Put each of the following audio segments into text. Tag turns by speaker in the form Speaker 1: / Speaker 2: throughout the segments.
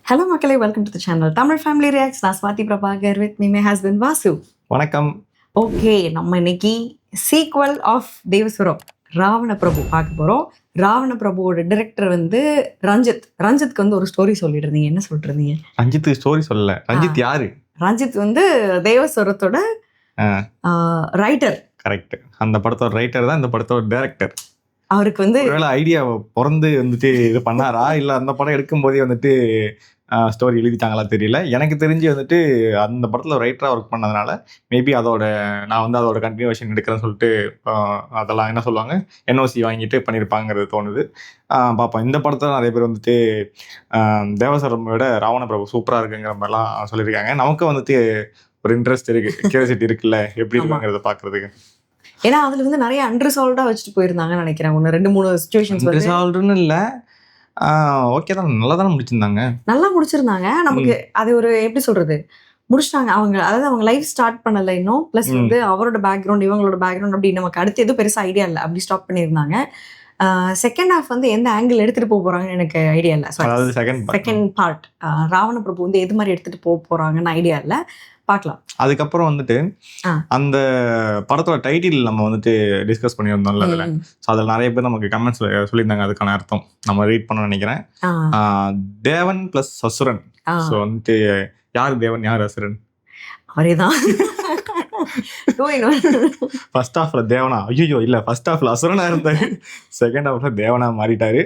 Speaker 1: Hello மக்களே, welcome to the channel Tamil family reacts. நான் Swathi Prabhakar with me my husband Vasu.
Speaker 2: வணக்கம்.
Speaker 1: Okay, நம்ம இன்னைக்கு sequel of Devasuram Ravanaprabhu பார்க்க போகிறோம். ராவண பிரபுவோட டிரெக்டர் வந்து ரஞ்சித்க்கு வந்து ஒரு ஸ்டோரி சொல்லிட்டு இருந்தீங்க. என்ன சொல்லிட்டு இருந்தீங்க?
Speaker 2: ரஞ்சித் ஸ்டோரி சொல்லல. ரஞ்சித் யாரு?
Speaker 1: ரஞ்சித் வந்து தேவசுரத்தோட ரைட்டர்.
Speaker 2: கரெக்ட். அந்த படத்தோட ரைட்டர் தான் இந்த படத்தோட டைரக்டர்.
Speaker 1: அவருக்கு வந்து
Speaker 2: ஐடியா பிறந்து வந்துட்டு இது பண்ணாரா இல்ல அந்த படம் எடுக்கும் போதே வந்துட்டு ஸ்டோரி எழுதிட்டாங்களா தெரியல. எனக்கு தெரிஞ்சு வந்துட்டு அந்த படத்துல ரைட்டரா ஒர்க் பண்ணதுனால மேபி நான் வந்து அதோட கண்டினியூஷன் எடுக்கிறேன்னு சொல்லிட்டு அதெல்லாம் என்ன சொல்லுவாங்க என்ஓசி வாங்கிட்டு பண்ணியிருப்பாங்கிறது தோணுது. பார்ப்போம். இந்த படத்தில் நிறைய பேர் வந்துட்டு தேவசரம் விட ராவண பிரபு சூப்பராக இருக்குங்கிற மாதிரிலாம் சொல்லியிருக்காங்க. நமக்கு வந்துட்டு ஒரு இன்ட்ரெஸ்ட் இருக்கு, கியூரியாசிட்டி இருக்குல்ல எப்படி இருக்குங்கிறத பார்க்கறதுக்கு.
Speaker 1: ஏன்னா அதுல வந்து நிறைய அன்ரிசால்வ்டா வச்சுட்டு போயிருந்தாங்கன்னு நினைக்கிறேன். 1-2-3 சிச்சுவேஷன்ஸ்
Speaker 2: அன்ரிசால்வ்டுன்னு இல்லை, ஓகே தான், நல்லா தானே முடிச்சிருந்தாங்க.
Speaker 1: நல்லா முடிச்சிருந்தாங்க. நமக்கு அது ஒரு எப்படி சொல்றது, முடிச்சிட்டாங்க அவங்க. அதாவது அவங்க லைஃப் ஸ்டார்ட் பண்ணல இன்னும். பிளஸ் வந்து அவரோட பேக்ரவுண்ட் இவங்களோட பேக்ரவுண்ட் அப்படி நமக்கு அடுத்து எதுவும் பெருசா ஐடியா இல்லை. அப்படி ஸ்டாப் பண்ணியிருந்தாங்க. செகண்ட் ஹாஃப் வந்து எந்த ஆங்கிள் எடுத்துட்டு போக போறாங்கன்னு எனக்கு ஐடியா இல்லை. செகண்ட் பார்ட் ராவண பிரபு வந்து எது மாதிரி எடுத்துட்டு போக போறாங்கன்னு ஐடியா இல்லை. பார்க்கலாம்.
Speaker 2: அதுக்கப்புறம் வந்துட்டு அந்த படத்தோட டைட்டில் நம்ம வந்துட்டு டிஸ்கஸ் பண்ணியிருந்தோம்ல அதில். ஸோ அதில் நிறைய பேர் நமக்கு கமெண்ட்ஸ் சொல்லியிருந்தாங்க. அதுக்கான அர்த்தம் நம்ம ரீட் பண்ண நினைக்கிறேன். தேவன் பிளஸ் அசுரன். ஸோ வந்துட்டு யார் தேவன் யார் அசுரன்?
Speaker 1: அவரேதான்.
Speaker 2: ஃபர்ஸ்ட் ஹாஃப்ல தேவனா, ஐயோ இல்லை, ஃபர்ஸ்ட் ஹாஃப்ல அசுரனா இருந்தாரு, செகண்ட் ஹாஃப்ல தேவனா மாறிட்டாரு.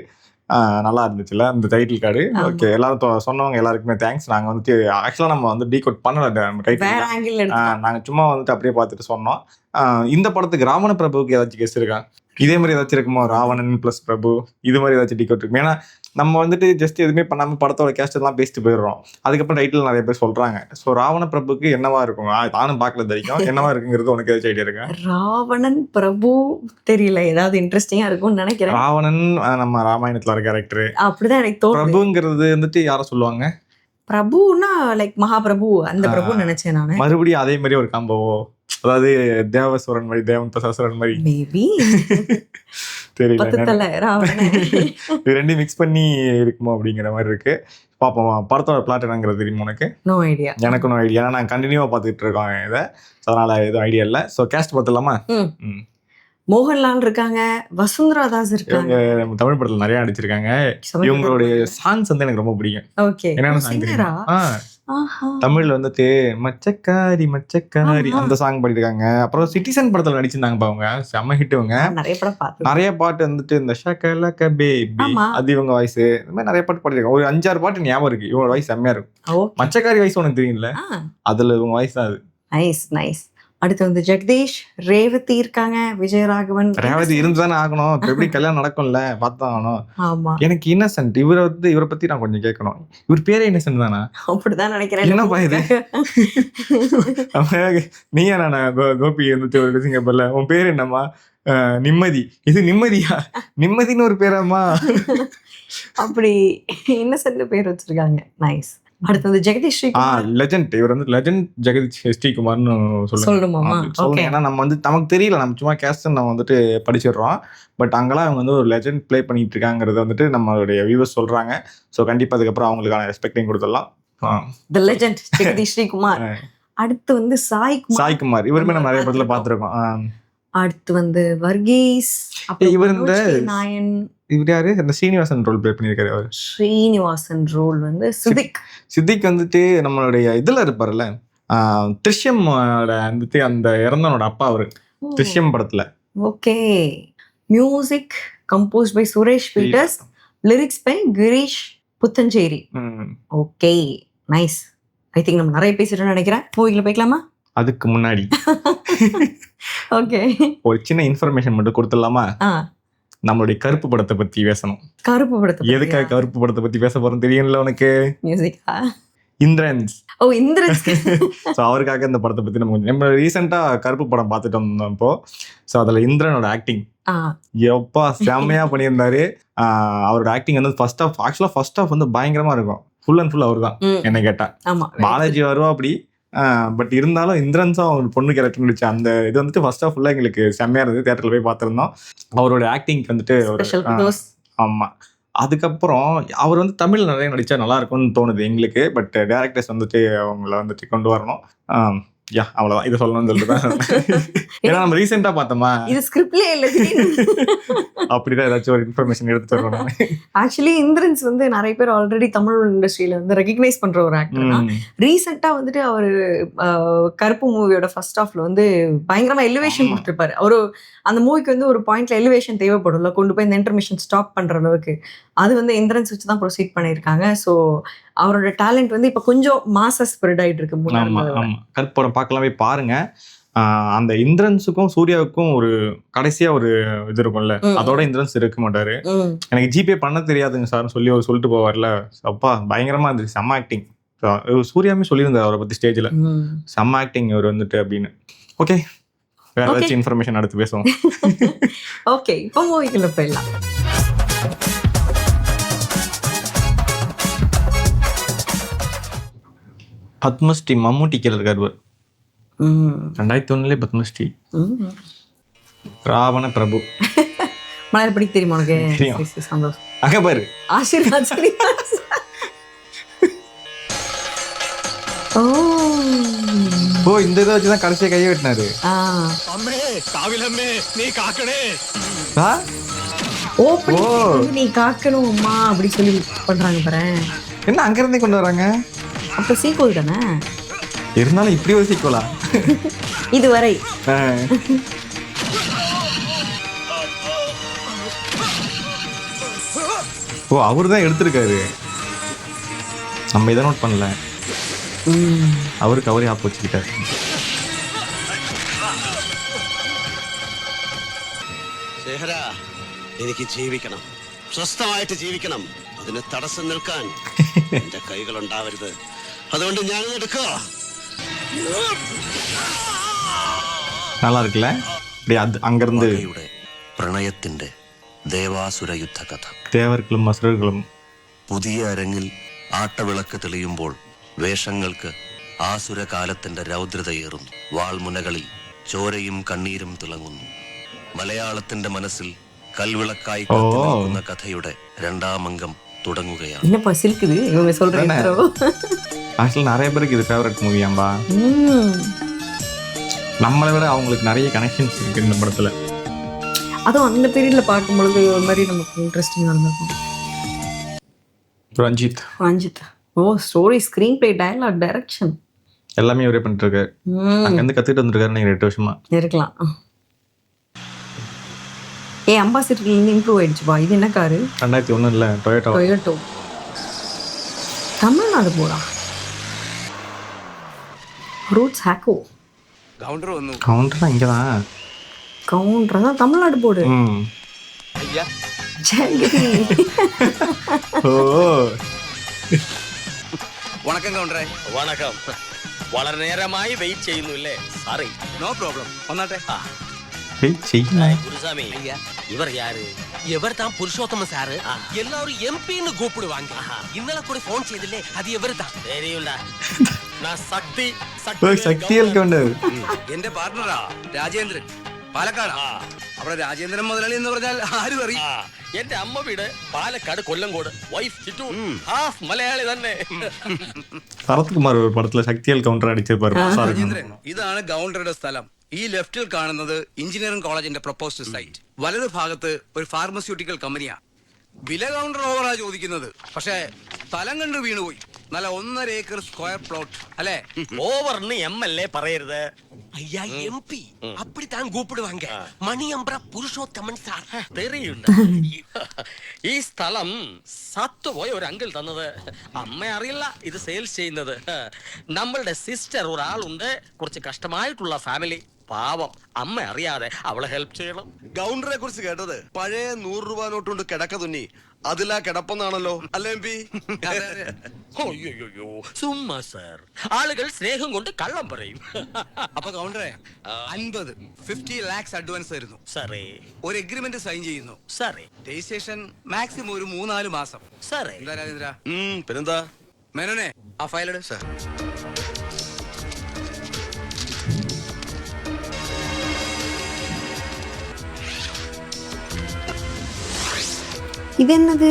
Speaker 2: நல்லா இருந்துச்சுல்ல அந்த டைட்டில் கார்டு. ஓகே, எல்லாரும் சொன்னவங்க எல்லாருக்குமே தேங்க்ஸ். நாங்கள் வந்துட்டு ஆக்சுவலாக நம்ம வந்து டீகோட் பண்ணல டைட்டில், நாங்கள் சும்மா வந்துட்டு அப்படியே பார்த்துட்டு சொன்னோம். இந்த படத்துக்கு ராவண பிரபுவுக்கு ஏதாச்சும் கெஸ் இருக்கா? இதே மாதிரி ஏதாச்சும் இருக்குமோ? ராவணன் பிளஸ் பிரபு இது மாதிரி ஏதாச்சும் டிக்கெட் இருக்கும்? ஏன்னா நம்ம வந்துட்டு ஜஸ்ட் எதுவுமே பண்ணாமல் படத்தோட கேஸ்ட் எல்லாம் பேசிட்டு போயிடுறோம். அதுக்கப்புறம் டைட்டில் நிறைய பேர் சொல்றாங்க. ஸோ ராவண பிரபுக்கு என்னவா இருக்கும்? நானும் பார்க்கல தெரியும். என்னவா இருக்குங்கிறது உனக்கு ஏதாச்சும் ஐடியா இருக்கா?
Speaker 1: ராவணன் பிரபு தெரியல, ஏதாவது இன்ட்ரெஸ்டிங்கா இருக்கும்னு நினைக்கிறேன்.
Speaker 2: ராவணன் நம்ம ராமாயணத்துல வர கேரக்டர்
Speaker 1: அப்படிதான் எனக்கு தோணுது.
Speaker 2: பிரபுங்கிறது வந்துட்டு யாரை சொல்லுவாங்க?
Speaker 1: பிரபுனா லைக் மகாபிரபு அந்த பிரபு நினைச்சேன் நான்.
Speaker 2: மறுபடியும் அதே மாதிரி ஒரு காம்போவோ, அதாவது தேவசுரன் மாதிரி தேவன் பிரசாசுரன் மாதிரி
Speaker 1: மேபி
Speaker 2: தெரியல, ரெண்டு மிக்ஸ் பண்ணி இருக்குமோ அப்படிங்கிற மாதிரி இருக்கு. பாப்போம். படத்தோட பிளாட் என்னங்கிறது தெரியுமா உனக்கு?
Speaker 1: No idea.
Speaker 2: எனக்கும் நோ ஐடியா. நான் கண்டினியூவா பார்த்துட்டு இருக்கோம் இதை, அதனால எதுவும் ஐடியா இல்லை. So caste பார்த்துலாமா?
Speaker 1: மோகன்லால் இருக்காங்க, வசுந்தரா தாஸ் இருக்காங்க.
Speaker 2: நம்ம தமிழ் படத்துல நிறைய அடிச்சிருக்காங்க. இவங்களுடைய சாங்ஸ் வந்து எனக்கு ரொம்ப பிடிக்கும்.
Speaker 1: ஓகே,
Speaker 2: என்னென்ன சாங் தெரியுமா? தமிழ்ல வந்துட்டு மச்சக்காரி மச்சக்காரி அந்த சாங் பாடிருக்காங்க. அப்புறம் சிட்டிசன் படத்துல நடிச்சிருந்தாங்க. அவங்க செம்ம ஹிட். இவங்க நிறைய பாட்டு வந்துட்டு இந்த ஷக்கலக்க பேபி அது இவங்க வாய்ஸ், இந்த மாதிரி நிறைய பாட்டு பாடிருக்காங்க. ஒரு 5-6 பாட்டு ஞாபகம் இருக்கு. இவங்க வாய்ஸ் செம்மையா இருக்கும். மச்சக்காரி வாய்ஸ் உனக்கு தெரியும்ல, அதுல இவங்க வாய்ஸ் தான் அது. Nice nice. அடுத்து வந்து ஜெகதீஷ், ரேவதி இருக்காங்க, விஜயராகவன். ரேவதி இருந்துதானே ஆகணும், எப்படி கல்யாணம் நடக்கும்ல, பார்த்தான் ஆகணும். எனக்கு இன்னசென்ட் இவரை பத்தி நான் கொஞ்சம் கேட்கணும். இவர் பேரே இன்னசென்ட் தானா? அப்படிதான் நினைக்கிறேன். என்னப்பா இது? நீ என்ன கோபி வந்துட்டு ஒரு சிங்கப்பர்ல உன் பேர் என்னம்மா? நிம்மதி. இது நிம்மதியா? நிம்மதின்னு ஒரு பேராமா? அப்படி இன்னசென்ட் பேர் வச்சிருக்காங்க. நைஸ். அடுத்து வந்து ஜெகதீஷ் ஸ்ரீகுமார், லெஜெண்ட். இவர் வந்து லெஜெண்ட் ஜெகதீஷ் ஸ்ரீகுமார்னு சொல்லுங்க. ஏன்னா நம்ம வந்து நமக்கு தெரியல, நம்ம சும்மா கேஸ்ட் நம்ம வந்துட்டு படிச்சிடுறோம். பட் அங்கெல்லாம் அவங்க வந்து ஒரு லெஜெண்ட் ப்ளே பண்ணிட்டு இருக்காங்கிறத வந்துட்டு நம்மளுடைய வியூவர்ஸ் சொல்றாங்க. ஸோ கண்டிப்பா அதுக்கப்புறம் அவங்களுக்கான ரெஸ்பெக்டையும் கொடுத்துடலாம். தி லெஜெண்ட் ஜெகதீஷ் ஸ்ரீகுமார். அடுத்து வந்து சாய்குமார். இவருமே நம்ம நிறைய படத்துல பார்த்துருக்கோம். அடுத்து வந்து வர்கீஸ். இவர் இந்த நாயன். இவர் யாரு? இந்த ஸ்ரீனிவாசன் ரோல் ப்ளே பண்ணியிருக்காரு. அவர் ஸ்ரீனிவாசன் ரோல் வந்து சித்திக் வந்துட்டு நம்மளுடைய இதுல இருப்பாருல்ல, த்ரிஷ்யம் வந்துட்டு அந்த இறந்தவனோட அப்பா அவரு த்ரிஷ்யம் படத்துல. Okay. Music compose by Suresh Peters, lyrics by Gireesh Puthenchery. Okay, nice. I think நம்ம நிறைய பேசிட்டோம்னு நினைக்கிறேன். மூவில போய்க்கலாமா? அதுக்கு முன்னாடி ஓகே, ஒரு சின்ன இன்ஃபர்மேஷன் மட்டும் கொடுத்துடலாமா? நம்மளுடைய கருப்பு படத்தை பத்தி பேசணும். கருப்பு படத்தை எதுக்காக கருப்பு படத்தை பத்தி பேச போறோம் தெரியும்ல உனக்கு? மியூசிக்கா? இந்திரன்ஸ். ஓ, இந்திரன்ஸ். ஸோ அவருக்காக இந்த படத்தை பத்தி நம்ம ரீசெண்டா கருப்பு படம் பார்த்துட்டு வந்தோம் இப்போ. ஸோ அதுல இந்திரனோட ஆக்டிங் எப்பா செம்மையா பண்ணியிருந்தாரு. அவரோட ஆக்டிங் வந்து ஃபர்ஸ்ட் ஹாஃப் வந்து பயங்கரமா இருக்கும். ஃபுல் அண்ட் ஃபுல் அவர் தான் என்ன கேட்டா. பாலாஜி வருவா அப்படி, பட் இருந்தாலும் இந்திரன்ஸும் அவர் பொண்ணு கேரக்டர் நடிச்சு அந்த இது வந்துட்டு ஃபர்ஸ்ட் ஆஃப் ஃபுல்லாக எங்களுக்கு செம்மையா இருந்தது. தியேட்டர்ல போய் பார்த்துருந்தோம். அவரோட ஆக்டிங் வந்துட்டு ஆமா அதுக்கப்புறம் அவர் வந்து தமிழ் நிறைய நடிச்சா நல்லா இருக்கும்னு தோணுது எங்களுக்கு. பட் டேரக்டர்ஸ் வந்துட்டு அவங்கள வந்துட்டு கொண்டு வரணும். அவ்வளவுதான், இதை சொல்லணும்னு சொல்லிட்டு தான். ஏன்னா நம்ம ரீசெண்டா பார்த்தோமா,
Speaker 1: இது ஸ்கிரிப்ட்லயே இல்ல.
Speaker 2: அப்படிதான் ஏதாச்சும் ஒரு இன்ஃபர்மேஷன் எடுத்து வரணும்.
Speaker 1: ஆக்சுவலி இந்திரன்ஸ் வந்து நிறைய பேர் ஆல்ரெடி தமிழ் இண்டஸ்ட்ரியில வந்து ரெகக்னைஸ் பண்ற ஒரு ஆக்டர் தான். ரீசெண்டா வந்துட்டு அவரு கருப்பு மூவியோட ஃபர்ஸ்ட் ஹாஃப்ல வந்து பயங்கரமா எலிவேஷன் கொடுத்திருப்பாரு. அவரு அந்த மூவிக்கு வந்து ஒரு பாயிண்ட்ல எலிவேஷன் தேவைப்படும்ல, கொண்டு போய் இந்த இன்டர்மிஷன் ஸ்டாப் பண்ற அளவுக்கு. அது வந்து இந்திரன்ஸ் வச்சு தான் ப்ரொசீட் பண்ணியிருக்காங்க. ஸோ அவரோட டேலண்ட் வந்து இப்ப கொஞ்சம் மாசஸ் ஸ்ப்ரெட் ஆயிட்டு இருக்கு.
Speaker 2: கருப்படம் பார்க்கலாமே, பாருங்க. அந்த இந்திரன்ஸுக்கும் சூர்யாவுக்கும் ஒரு கடைசியா ஒரு இது இருக்கும்ல, அதோட இந்திரன்ஸ் இருக்க மாட்டாரு. எனக்கு ஜிபே பண்ண தெரியாதுங்க சார்னு சொல்லி அவர் சொல்லிட்டு போவார்ல, அப்பா பயங்கரமா இருந்துச்சு, செம்ம ஆக்டிங். சூர்யாமே சொல்லியிருந்தார் அவரை பத்தி ஸ்டேஜ்ல, செம்ம ஆக்டிங் அவர் வந்துட்டு அப்படின்னு. ஓகே, வேற ஏதாச்சும் இன்ஃபர்மேஷன் அடுத்து பேசுவோம்.
Speaker 1: ஓகே, இப்போ மூவிக்குள்ள போயிடலாம்.
Speaker 2: பத்மஸ்ரீ மம்முட்டி கீழ இருக்காரு. 2001 பத்மஸ்ரீ. ராவண பிரபு.
Speaker 1: மலையாள படிக்க தெரியுமா உனக்கு? சந்தோஷம்.
Speaker 2: அங்க பாரு,
Speaker 1: ஆசீர்வாத்.
Speaker 2: ஓ, இந்த இதை வச்சுதான் கடைசியா கையை வெட்டினாரு.
Speaker 1: நீ காக்கணும் அம்மா அப்படி சொல்லி பண்றாங்க பாரு.
Speaker 2: என்ன அங்க இருந்தே கொண்டு வராங்க?
Speaker 1: அப்ப சீக்வல் தானே
Speaker 2: இருந்தாலும் இப்படி ஒரு சீக்வலா
Speaker 1: இதுவரை?
Speaker 2: ஓ, அவரு தான் எடுத்திருக்காரு, நம்ம இதை நோட் பண்ணல. அவருக்கு அவரே ஆப் வச்சுக்கிட்டாரு.
Speaker 3: എനിക്ക് ജീവിക്കണം, സ്വസ്ഥമായിട്ട് ജീവിക്കണം. അതിന് തടസ്സം നിൽക്കാൻ എന്റെ കൈകൾ ഉണ്ടാവരുത്. അതുകൊണ്ട് ഞാൻ എടുക്കുക.
Speaker 2: நல்லா இருக்குல்ல? அங்கிருந்து
Speaker 3: പ്രണയത്തിന്റെ ദേവാസുര യുദ്ധ കഥ.
Speaker 2: தேவர்களும் அசுரர்களும்.
Speaker 3: പുതിയ അരങ്ങിൽ ആട്ടവിളക്ക് തെളിയുമ്പോൾ വേഷങ്ങൾക്ക് ആസുരകാലത്തിന്റെ രൗദ്രതയേറുന്നു. വാൾമുനകളിൽ ചോരയും കണ്ണീരും തിളങ്ങുന്നു. മലയാളത്തിന്റെ മനസ്സിൽ കൽവിളക്കായി കത്തിനിൽക്കുന്ന കഥയുടെ രണ്ടാം അംഗം തുടങ്ങുകയാണ്.
Speaker 2: ஆக்சுவலி நிறைய பேருக்கு இது ஃபேவரட் மூவியாம்பா. நம்மளை விட அவங்களுக்கு நிறைய கனெக்ஷன்ஸ் இருக்கு இந்த படத்துல.
Speaker 1: அதுவும் அந்த பீரியட்ல பார்க்கும்பொழுது ஒரு மாதிரி நமக்கு இன்ட்ரெஸ்டிங்கா இருந்திருக்கும். Ranjith oh, story, screenplay, dialogue, direction
Speaker 2: எல்லாமே இவரே பண்ணிட்டு இருக்காரு. அங்க இருந்து கத்துட்டு வந்திருக்காரு. நீங்க 8 வருஷமா
Speaker 1: இருக்கலாம். அம்பாசிடர்ல இருந்து இம்ப்ரூவ் ஆயிடுச்சுப்பா. இது என்ன காரு?
Speaker 2: 2001 டொயோட்டோ.
Speaker 1: தமிழ்நாடு போடா. ரூட்ஸ் ஹேக்கோ.
Speaker 2: கவுண்டர் இங்கதான்.
Speaker 1: கவுண்டர் தான் தமிழ்நாடு போடு.
Speaker 4: വണക്കം കൗണ്ടറേ.
Speaker 3: വണക്കം. വളരെ നേരമായി വെയിറ്റ് ചെയ്യുന്നില്ലേ? സോറി.
Speaker 4: No problem. വന്നാട്ടെ.
Speaker 3: குருசாமி, இவர் யாரு?
Speaker 4: இவர் தான் புருஷோத்தம சாரு. எல்லாரும் எம்பின்னு கூப்பிடுவாங்க. இன்னல கூட போன் செய்தில்லே, அது இவர் தான்.
Speaker 3: தெரியும்டா. நான் சக்தி.
Speaker 2: சக்தியல் கவுண்டர்.
Speaker 4: എന്റെ പാർട്ണറാ രാജേന്ദ്രൻ, പാലക്കാടാ. അവിടെ രാജേന്ദ്രൻ മുതലാളി എന്ന് പറഞ്ഞാൽ ആരും അറിയും.
Speaker 3: എന്റെ അമ്മ വീട് പാലക്കാട് കൊല്ലങ്കോട്. വൈഫ് ചിറ്റു ഹാഫ് മലയാളി തന്നെ.
Speaker 2: சரத்குமார் ஒரு படத்துல சக்தியல் கவுண்டர் அடிச்சிருப்பாரு.
Speaker 4: രാജേന്ദ്രൻ, ഇതാണ് ഗൗണ്ടറുടെ സ്ഥലം. ഈ ലെഫ്റ്റിൽ കാണുന്നത് എഞ്ചിനീയറിംഗ് കോളേജിന്റെ പ്രൊപ്പോസ്ഡ് സൈറ്റ്. വലത് ഭാഗത്ത് ഒരു ഫാർമസ്യൂട്ടിക്കൽ കമ്പനിയാ. വില കൗണ്ടർ ഓവറാ ചോദിക്കുന്നത്, പക്ഷേ സ്ഥലം കണ്ട് വീണുപോയി. നല്ല 1.5 ഏക്കർ സ്ക്വയർ പ്ലോട്ട് അല്ലേ?
Speaker 3: ഓവർന്ന് MLA പറയരുത്.
Speaker 4: ஐயா எம்பி அப்படித்தான் கூப்பிடுவாங்க. மணியம்பர புருஷோத்தமன் சார்.
Speaker 3: தெரியுണ്ട. ഈ സ്ഥലം സത്തുപോയ ഒരു അങ്കിൾ തന്നത്. അമ്മ അറിയില്ല ഇത് സെയിൽസ് ചെയ്യുന്നത്. നമ്മളുടെ സിസ്റ്റർ ഒരാളുണ്ട്, കുറച്ച് കഷ്ടമായിട്ടുള്ള ഫാമിലി. പാവം, അമ്മ അറിയാതെ അവളെ ഹെൽപ്പ് ചെയ്യണം.
Speaker 5: ഗൗണ്ടറെ കുറിച്ച് കേട്ടത് പഴയ 100 രൂപ നോട്ട് കൊണ്ട് കിടക്ക തുന്നി അതിലാ കിടപ്പെന്നാണല്ലോ അല്ലേ എംപി?
Speaker 3: അയ്യോ സുമ്മാ സാർ, ആളുകൾ സ്നേഹം കൊണ്ട് കള്ളം പറയും.
Speaker 4: അപ്പൊ കൗണ്ടറെ 50 lakhs അഡ്വാൻസ് തരുന്നു.
Speaker 3: സാറേ,
Speaker 4: ഒരു എഗ്രിമെന്റ് സൈൻ ചെയ്യുന്നു.
Speaker 3: സാറേ,
Speaker 4: രജിസ്ട്രേഷൻ മാക്സിമം ഒരു 3-4 മാസം.
Speaker 3: സാറേ.
Speaker 4: എന്താ രാജേന്ദ്ര?
Speaker 5: പിന്നെന്താ
Speaker 4: മേനോനെ, ആ ഫയൽ എടു.
Speaker 5: സാർ,
Speaker 1: இது என்னது?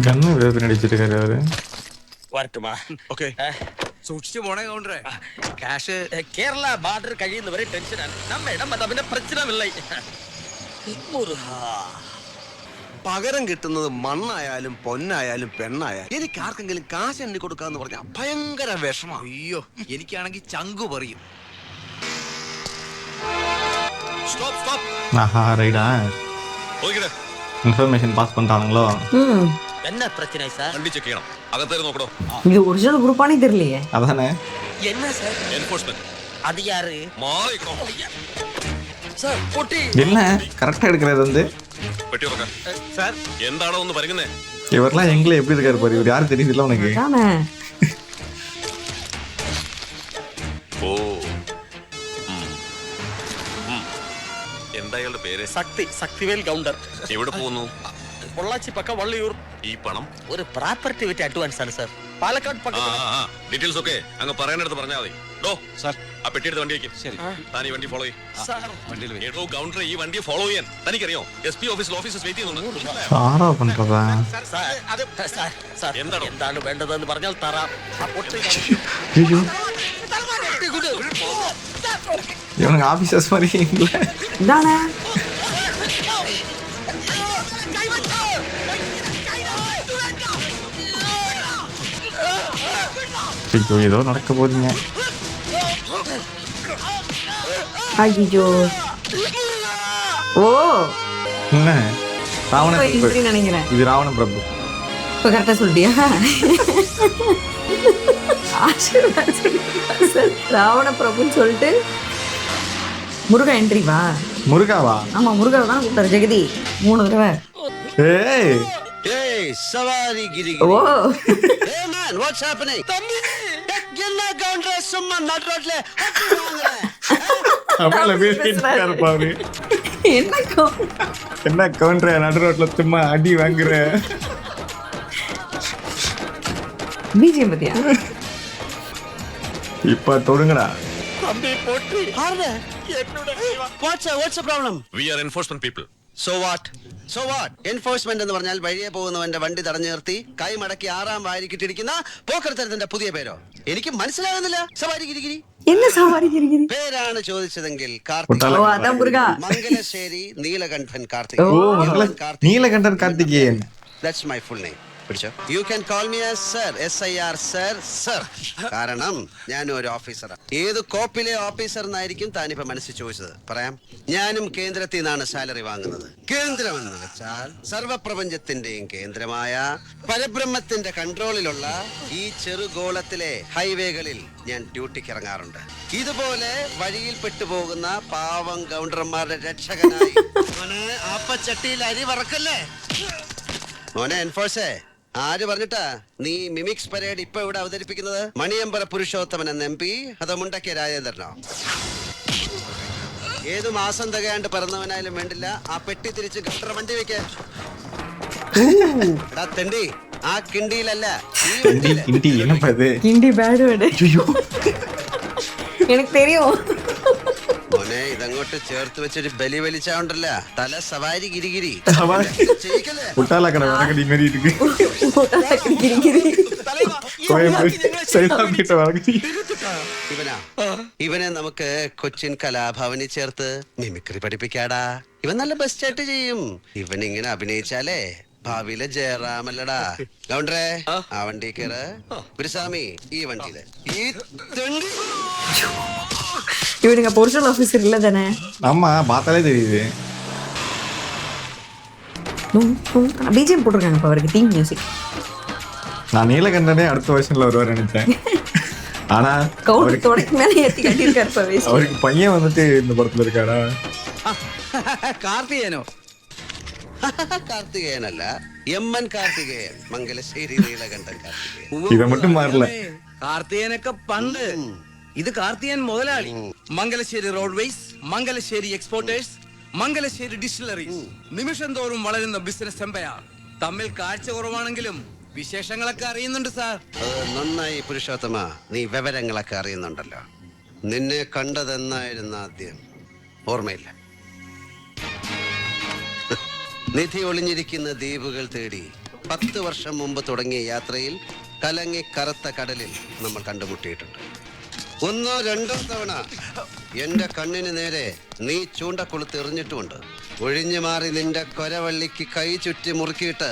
Speaker 2: ഗണ്ണ് പിന്നടി വെച്ചിട്ട് അവര്.
Speaker 3: വരട്ടുമാ.
Speaker 5: ഓക്കെ.
Speaker 4: സൂക്ഷിച്ചു പോണേ കൗണ്ടറെ. ക്യാഷ്
Speaker 3: കേരള ബാർഡർ കഴിയുന്നവരെ ടെൻഷനാണ്. നമ്മ ഇടം പിന്നെ പ്രശ്നമില്ല.
Speaker 5: പകരം കിട്ടുന്നത് മണ്ണായാലും പൊന്നായാലും പെണ്ണായാലും എനിക്ക് ആർക്കെങ്കിലും കാശ് എണ്ണി കൊടുക്കാന്ന് പറഞ്ഞാൽ ഭയങ്കര വിഷമാണ്.
Speaker 4: അയ്യോ, എനിക്കാണെങ്കിൽ ചങ്കു പറയും.
Speaker 5: Stop stop.
Speaker 2: ஆஹா ரைடா
Speaker 5: ഓടിക്കട.
Speaker 2: இன்ஃபர்மேஷன் பாஸ் பண்ணிட்டானுங்களோ.
Speaker 3: என்ன பிரச்சனை சார்?
Speaker 5: വണ്ടി ചെക്ക് ചെയ്യണം. അകത്തേക്ക് നോക്കണോ.
Speaker 1: இது ஒரிஜினல் குரூப்பானே தெரியலையே.
Speaker 2: அதானே
Speaker 3: என்ன சார்?
Speaker 5: എൻഫോഴ്സ്മെന്റ്
Speaker 3: அது யாரு?
Speaker 5: മാറിക്കോ.
Speaker 3: சார் பொட்டி.
Speaker 2: என்ன கரெக்டா எடுக்கிறது வந்து
Speaker 5: പെട്ടി തുറക്ക.
Speaker 3: சார்
Speaker 5: എന്താണോ ഒന്ന് പറയുന്നേ.
Speaker 2: இவரெல்லாம் எங்களை எப்படி இருக்காரு பாரு. இவர் யாரும் தெரியுதுல்ல உனக்கு.
Speaker 1: தானே
Speaker 5: ഓ എന്താ ഇയാളുടെ പേര്?
Speaker 3: சக்திவேல் கவுண்டர்.
Speaker 5: എവിടെ പോകുന്നു?
Speaker 3: பொள்ளாச்சி பக்கம் வள்ளியூர்.
Speaker 5: ഈ പണം
Speaker 3: ஒரு ப்ராப்பர்ட்டி விட்டு அட்வான்ஸ் ആണ് സാർ. പാലക്കാട് പക്കത്ത്.
Speaker 5: ഡീറ്റെയിൽസ് ഒക്കെ അങ്ങ് പറയാനടുത്ത് പറഞ്ഞാൽ മതി. ഡോ സാർ ആ പെട്ടി എടുത്ത് വണ്ടി വെക്കും. ശരി, താൻ ഈ വണ്ടി ഫോളോ ചെയ്യും. ഏതോ കൗണ്ടർ ഈ വണ്ടിയെ ഫോളോ ചെയ്യാൻ തനിക്കറിയോ? SP ഓഫീസിൽ ഓഫീസേഴ്സ് വെയിറ്റ് ചെയ്യുന്നുണ്ട്.
Speaker 2: ஆரோ பண்றதா.
Speaker 3: സാർ
Speaker 5: എന്താണ്?
Speaker 3: എന്താണ് വേണ്ടതെന്ന് പറഞ്ഞാൽ തരാം. ആ പൊട്ടി
Speaker 2: ஐயோ இவனுக்கு ஆபீசர்ஸ் மாதிரி இல்ல.
Speaker 1: இதானே
Speaker 2: ஐயோ ஏதோ நடக்க போறீங்க.
Speaker 1: ஐயோ ஓ
Speaker 2: என்ன ராவண பிரபு.
Speaker 1: இப்படி நினைக்கிறேன்.
Speaker 2: இது ராவண பிரபு.
Speaker 1: இப்போ கரெக்டாக சொல்லிட்டியா? ஆசீர்வாத் சொல்லிட்டியா? ராவண பிரபுன்னு சொல்லிட்டு முருகா என்ட்ரி வா.
Speaker 2: முருகாவா?
Speaker 1: ஆமா முருகா தான் கூப்பிட்டாரு ஜெகதி 3 தடவை.
Speaker 2: ஏய்
Speaker 4: ஏய் சவாரி கிரி.
Speaker 1: ஓ
Speaker 4: Hey man, what's happening? தம்பி என்ன கவுண்டர் சும்மா நட் ரோட்ல
Speaker 2: அவள பேசிட்டாரு பாரு.
Speaker 1: என்ன
Speaker 2: என்ன கவுண்டர் நடு ரோட்ல சும்மா அடி வாங்குற.
Speaker 1: பிஜிஎம் பத்தியா?
Speaker 2: இப்ப தொடுங்கடா.
Speaker 3: தம்பி பொட்டி.
Speaker 4: ஆர்டே what's the problem?
Speaker 5: We are enforcement people.
Speaker 4: So what? Enforcement എന്ന് പറഞ്ഞാൽ വഴിയെ പോകുന്നവന്റെ വണ്ടി തടഞ്ഞു നിർത്തി കൈ മടക്കി 6ആം വാരിക്കിട്ടിരിക്കുന്ന പോക്കർത്തരത്തിന്റെ പുതിയ പേരോ? എനിക്ക് മനസ്സിലാകുന്നില്ല. സവാരി ഗിരിഗിരി
Speaker 1: என்ன சவாரி கிரிகிரி?
Speaker 4: പേരാണ് ചോദിച്ചതെങ്കിൽ
Speaker 1: ஓ
Speaker 4: കാർത്തിക്.
Speaker 1: அதான் முருகா.
Speaker 4: മംഗലശ്ശേരി നീലകണ്ഠൻ കാർത്തിക്.
Speaker 2: ஓ Neelakandan Karthikeyan.
Speaker 4: That's my full name. പിടിച്ചോ. You can call me as sir. SIR sir. കാരണം ഞാനും ഒരു ഓഫീസറാണ്. ഏത് കോപ്പിലെ ഓഫീസർ എന്നായിരിക്കും താനിപ്പോ മനസ്സിൽ ചോദിച്ചത്. പറയാം. ഞാനും കേന്ദ്രത്തിൽ നിന്നാണ് സാലറി വാങ്ങുന്നത്. കേന്ദ്രം എന്ന് വെച്ചാൽ സർവപ്രപഞ്ചത്തിന്റെയും കേന്ദ്രമായ പരബ്രഹ്മത്തിന്റെ കൺട്രോളിലുള്ള ഈ ചെറുഗോളത്തിലെ ഹൈവേകളിൽ ഞാൻ ഡ്യൂട്ടിക്ക് ഇറങ്ങാറുണ്ട്. ഇതുപോലെ വഴിയിൽ പെട്ടുപോകുന്ന പാവം ഗൗണ്ടർമാരുടെ രക്ഷകനായി. ആപ്പച്ചട്ടിയിൽ അരി വറക്കല്ലേ മോനെ എൻഫോഴ്സേ. ആര് പറഞ്ഞിട്ടാ നീ മിമിക്സ് പരേഡ് ഇപ്പൊ ഇവിടെ അവതരിപ്പിക്കുന്നത്? മണിയമ്പറ പുരുഷോത്തമൻ എന്ന MP അതോ മുണ്ടക്കിയ രാജേന്ദ്രനോ? ഏത് മാസം തികയാണ്ട് പിറന്നവനായാലും വേണ്ടില്ല ആ പെട്ടി തിരിച്ച് ഗട്ടർ വണ്ടി വെക്കേ. എടാ തെണ്ടി, ആ കിണ്ടിയിലല്ല ഈ വണ്ടിയില്.
Speaker 2: இண்டி என்னப்பா இது?
Speaker 1: கிண்டி பேடு வேடு.
Speaker 2: ஐயோ
Speaker 1: எனக்கு தெரியும்.
Speaker 4: മോനെ ഇതങ്ങോട്ട് ചേർത്ത് വെച്ചൊരു ബലി വലിച്ചാണ്ടല്ല തല സവാരി ഗിരിഗിരി ചെയ്യിക്കല്ലേ.
Speaker 2: முட்டாளா கடை வரகடி மாதிரி இருக்கு.
Speaker 1: கிரிகிரி.
Speaker 2: கோயம்பேடு சைதாப்பேட்டை வரகடி.
Speaker 4: ഇവനെ നമുക്ക് കൊച്ചിൻ കലാഭവനിൽ ചേർത്ത് മിമിക്രി പഠിപ്പിക്കാടാ. ഇവൻ നല്ല ബെസ്റ്റ് ചെയ്യും. ഇവൻ ഇങ്ങനെ അഭിനയിച്ചാലേ ഭാവിയിലെ ജയറാമല്ലടാ. ഗൗണ്ടറേ ആ വണ്ടി കയറ്. ഗുരുസ്വാമി ഈ വണ്ടിയില്. ഈ തെണ്ടി
Speaker 1: இவனுங்க பொரிஷல் ஆஃபீஸர் இல்ல தானே?
Speaker 2: ஆமா பார்த்தாலே தெரியுது.
Speaker 1: பிஜிஎம் போட்டிருக்காங்க இப்போ அவருக்கு தீம் மியூசிக்.
Speaker 2: நான் நீலகண்டனே அடுத்த வருஷன்ல வருவார் நினைச்சேன். ஆனா
Speaker 1: கவுண்ட் தொடக்கு மேல ஏத்தி கட்டியிருக்காரு இப்போ வேஸ்ட்.
Speaker 2: அவருக்கு பையன் வந்துட்டு இந்த படத்துல இருக்காடா.
Speaker 4: കാർത്തികേയനോ? കാർത്തികേയനല്ല, MN കാർത്തികേയൻ. മംഗലശ്ശേരി നീലകണ്ഠൻ കാർത്തികേയൻ.
Speaker 2: இதை மட்டும் மாறல.
Speaker 6: കാർത്തികേയനൊക്കെ പണ്ട്. ഇത് കാർത്തികേയൻ മുതലാളി. Mangalassery roadways, Mangalassery exporters, Mangalassery distilleries. നിമിഷം തോറും വളരുന്ന ബിസിനസ് എംപയർ. തമ്മിൽ കാഴ്ച കുറവാണെങ്കിലും വിശേഷങ്ങളൊക്കെ അറിയുന്നുണ്ട് സാർ.
Speaker 4: നന്നായി പുരുഷോത്തമ, നീ വിവരങ്ങളൊക്കെ അറിയുന്നുണ്ടല്ലോ. നിന്നെ കണ്ടതെന്നായിരുന്നു ആദ്യം? ഓർമ്മയില്ല. നിധി ഒളിഞ്ഞിരിക്കുന്ന ദ്വീപുകൾ തേടി
Speaker 7: 10 വർഷം മുമ്പ് തുടങ്ങിയ യാത്രയിൽ കലങ്ങി കറുത്ത കടലിൽ നമ്മൾ കണ്ടുമുട്ടിയിട്ടുണ്ട്. 1 2 തവണ എന്റെ കണ്ണിന് നേരെ നീ ചൂണ്ടക്കൊളുത്ത് എറിഞ്ഞിട്ടുമുണ്ട്. ഒഴിഞ്ഞു മാറി നിന്റെ കൊരവള്ളിക്ക് കൈ ചുറ്റി മുറുക്കിയിട്ട്